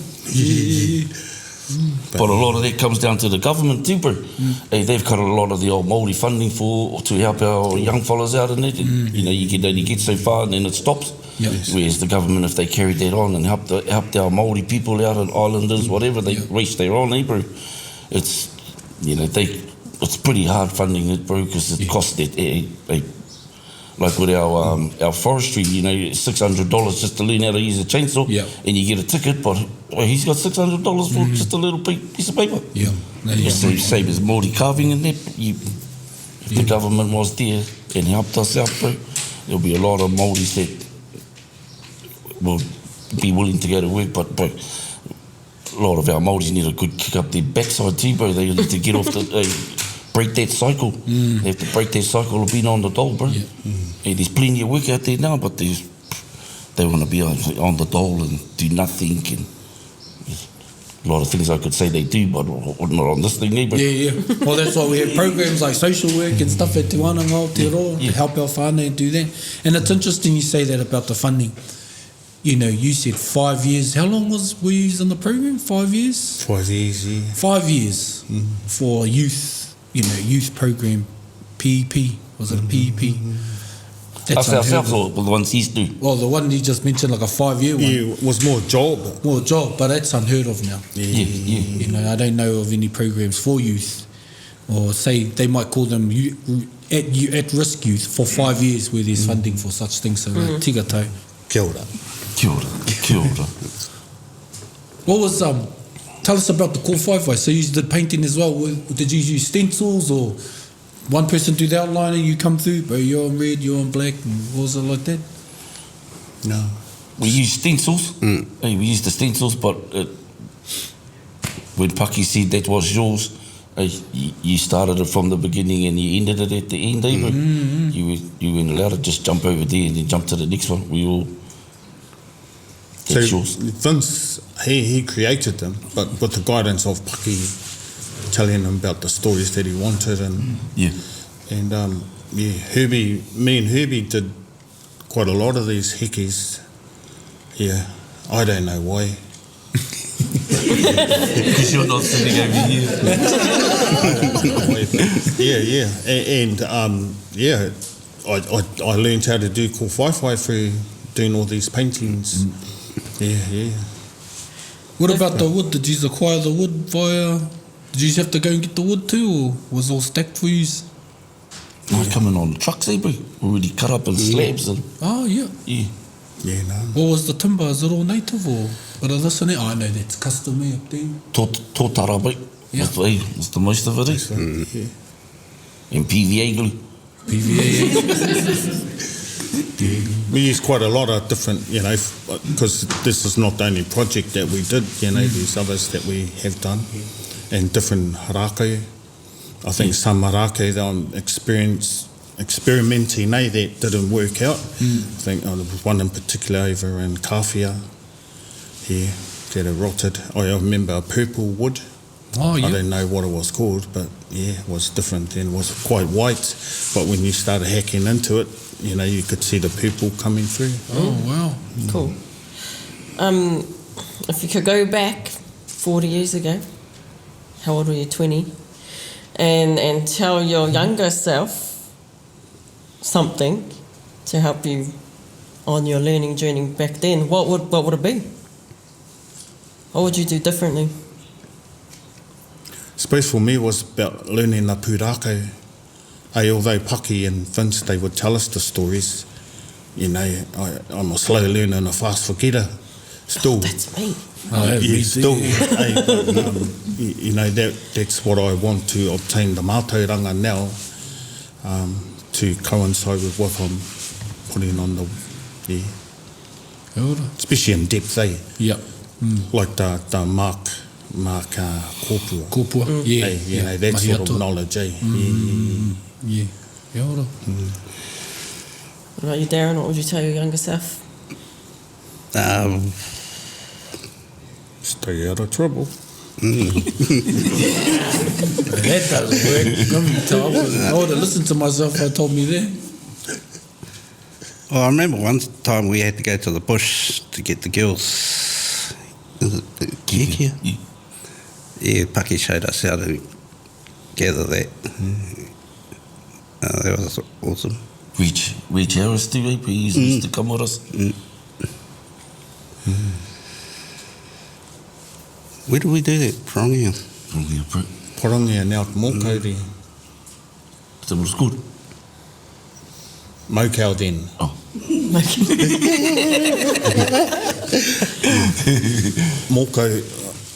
But a lot of that comes down to the government too, bro. They've cut a lot of the old Māori funding to help our young fellas out in it. You can only get so far and then it stops. Yep. Whereas the government, if they carried that on and helped our Māori people out and islanders, whatever, they reached their own, bro. It's, it's pretty hard funding it, bro, because it costs that, like with our forestry, $600 just to learn how to use a chainsaw, and you get a ticket, but he's got $600 for just a little piece of paper. Yeah. Same as Māori carving and that. If the government was there and helped us out, bro, there'll be a lot of Māoris that will be willing to go to work, but bro, a lot of our Māoris need a good kick up their backside too, bro. They need to get off break that cycle. They have to break that cycle of being on the dole, bro. And there's plenty of work out there now, but they want to be on the dole and do nothing. And a lot of things I could say they do, but not on this thing either. Yeah. Well, that's why we have programs like social work and stuff at Te Wānanga, Aotearoa, to help our whānau and do that. And it's interesting you say that about the funding. You said 5 years. How long were you in the program? 5 years? 5 years, yeah. 5 years for youth. Youth program, PEP. Was it a PEP? That's ourselves or the ones he's doing? Well, the one you just mentioned, like a 5-year one. Yeah, it was more job. More job, but that's unheard of now. Yeah. I don't know of any programs for youth, or say they might call them at-risk youth for 5 years where there's funding for such things. So tiga tau. Kia ora. Kia ora. What was tell us about the kōwhaiwhai. So you did painting as well. Did you use stencils or one person do the outline and you come through? But you're on red, you're on black. And was it like that? No. We used stencils. We used the stencils, but when Paki said that was yours, you started it from the beginning and you ended it at the end, You weren't allowed to just jump over there and then jump to the next one. We all... That's yours. Vince, he created them, but with the guidance of Paki, telling him about the stories that he wanted, and Herbie, me and Herbie did quite a lot of these Hekes. Yeah, I don't know why. Because you're not sitting over here. I learned how to do kōwhaiwhai through doing all these paintings. Yeah. What about the wood? Did you acquire the wood via... Did you have to go and get the wood too, or was it all stacked for you? No, coming on trucks, bro. Already cut up in slabs. And, oh, yeah. Yeah. Yeah, no. What was the timber? Is it all native or? But listen, I know that's customary up there. Tō tarabai. Yeah. That's the most of it, eh? Yeah. And PVA glue. We use quite a lot of different, you know, because this is not the only project that we did, you know, there's others that we have done, and different harake. I think some harake that experimenting, that didn't work out. I think there was one in particular over in Kawhia, that it rotted. I remember a purple wood. Oh, yeah. I don't know what it was called, but yeah, it was different and it was quite white. But when you started hacking into it, you know, you could see the purple coming through. Oh, wow. Cool. If you could go back 40 years ago, how old were you, 20, and tell your younger self something to help you on your learning journey back then, what would it be? What would you do differently? I suppose for me it was about learning the pūrākau. Although Paki and Vince, they would tell us the stories, you know, I'm a slow learner and a fast forgetter. Still, That's me. still, you know, that's what I want to obtain the mātauranga now, to coincide with what I'm putting on the, especially in depth, Yeah. like the mark kōpua. Kōpua, yeah. You know, that sort of knowledge, Yeah. Yeah, ora. What about you, Darren? What would you tell your younger self? Stay out of trouble. That doesn't work. I would have listened to myself if I told me that. Well, I remember one time we had to go to the bush to get the girls. Is it Heke? Yeah, Paki showed us how to gather that. That was awesome. Reach Harris too, eh? He used to come with us. Where do we do that? Taringa. Porangia now te mōkauri. That was good. Mokau then. Oh. Mokau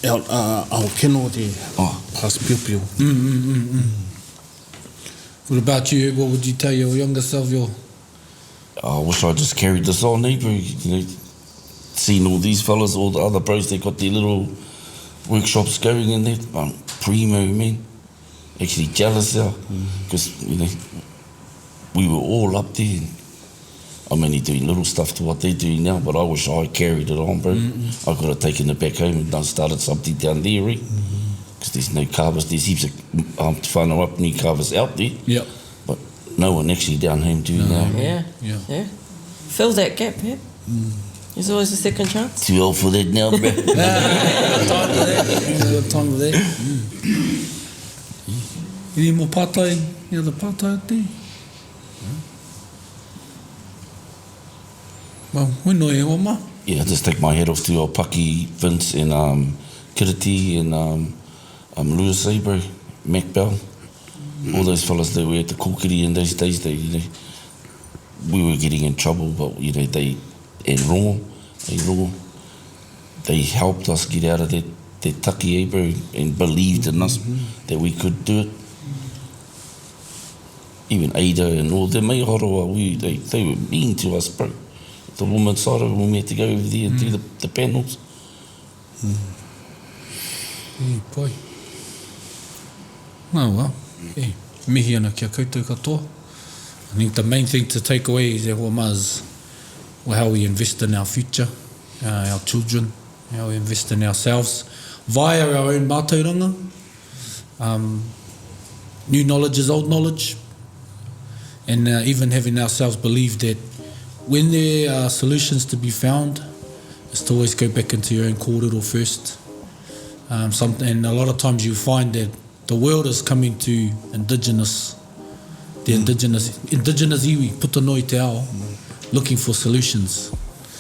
out Aotearoa there. Oh. Past Piopio. What about you? What would you tell your younger self? I wish I just carried this on, eh, bro? You know, seeing all these fellas, all the other bros, they got their little workshops going in there. Primo, man. Actually jealous now. Because, you know, we were all up there. I'm only doing little stuff to what they're doing now, but I wish I carried it on, bro. I could have taken it back home and done started something down there, eh? Because there's no carvers. There's heaps of whānau up new carvers out there. Yep. But no one actually down home doing that. Yeah. Fill that gap, yeah. There's always a second chance. Too old for that now, bro. Time for that. Any more pātai? Any other pātai out there? Well, whenua e oma? Yeah, I just take my head off to Paki, Vince, and Kiriti, and Lewis, bro, Mac Bell. All those fellas that were at the kōkiri in those days, they, you know, we were getting in trouble, but, you know, they helped us get out of that taki, bro, and believed in us that we could do it. Even Ada and all them, mei horoa, they were mean to us, bro. The woman side of it, when we had to go over there and do the panels. Poi. Oh, well. Hey, mihi ana kia koutou katoa. I think the main thing to take away is how we invest in our future, our children, how we invest in ourselves via our own mātauranga. New knowledge is old knowledge. And even having ourselves believe that when there are solutions to be found, is to always go back into your own kōrero first. And a lot of times you find that the world is coming to indigenous iwi, putanoi te ao, looking for solutions.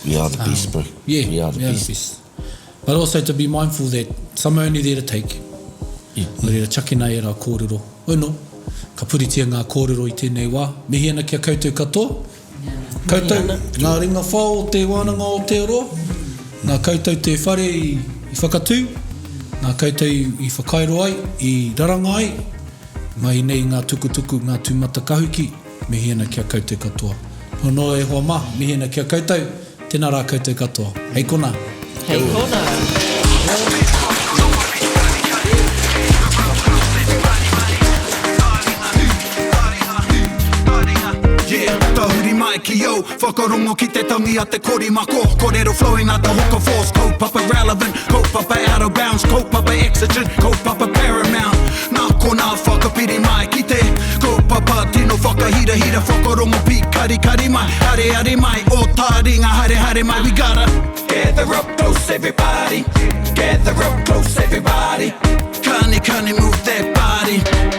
We are the beast, bro. Yeah, we are the beast. But also to be mindful that some are only there to take. Yeah. Reira chakina e rā kōrero. Oino, ka puritia ngā kōrero I tēnei wā. Mihi ana kia koutou katoa. Koutou, ngā ringa whao o Te Wānanga o Aotearoa, ngā koutou te whare i whakatū, ngā koutou i whakairo ai, i raranga ai, mai nei ngā tukutuku, ngā tūmata kahuki, mihina kia koutou katoa. Hono e hoa ma, mihina kia koutou, tēnā rā koutou katoa. Hei kona. Hei kona. Tahuri mai ki au, whakarongo ki te tangi a te korimako, kōrero flowing out the hooker force, kaupapa relevant, kaupapa out of bounds, kaupapa exigent, kaupapa paramount. Nā kona whakapiri mai ki te, kaupapa tino whakahira, whakarongo pi kari mai, hare mai, o Taringa, hare mai, we gotta gather up close everybody, gather up close everybody, kani move that body,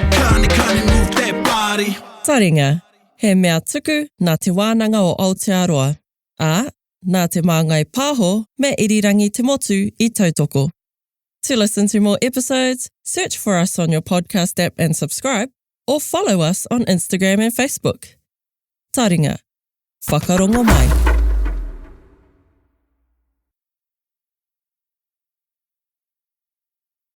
kani move that body. Taringa. He mea tuku nā Te Wānanga o Aotearoa, ā, nā te māngai pāho me irirangi te motu I tautoko. To listen to more episodes, search for us on your podcast app and subscribe, or follow us on Instagram and Facebook. Taringa. Whakarongo mai.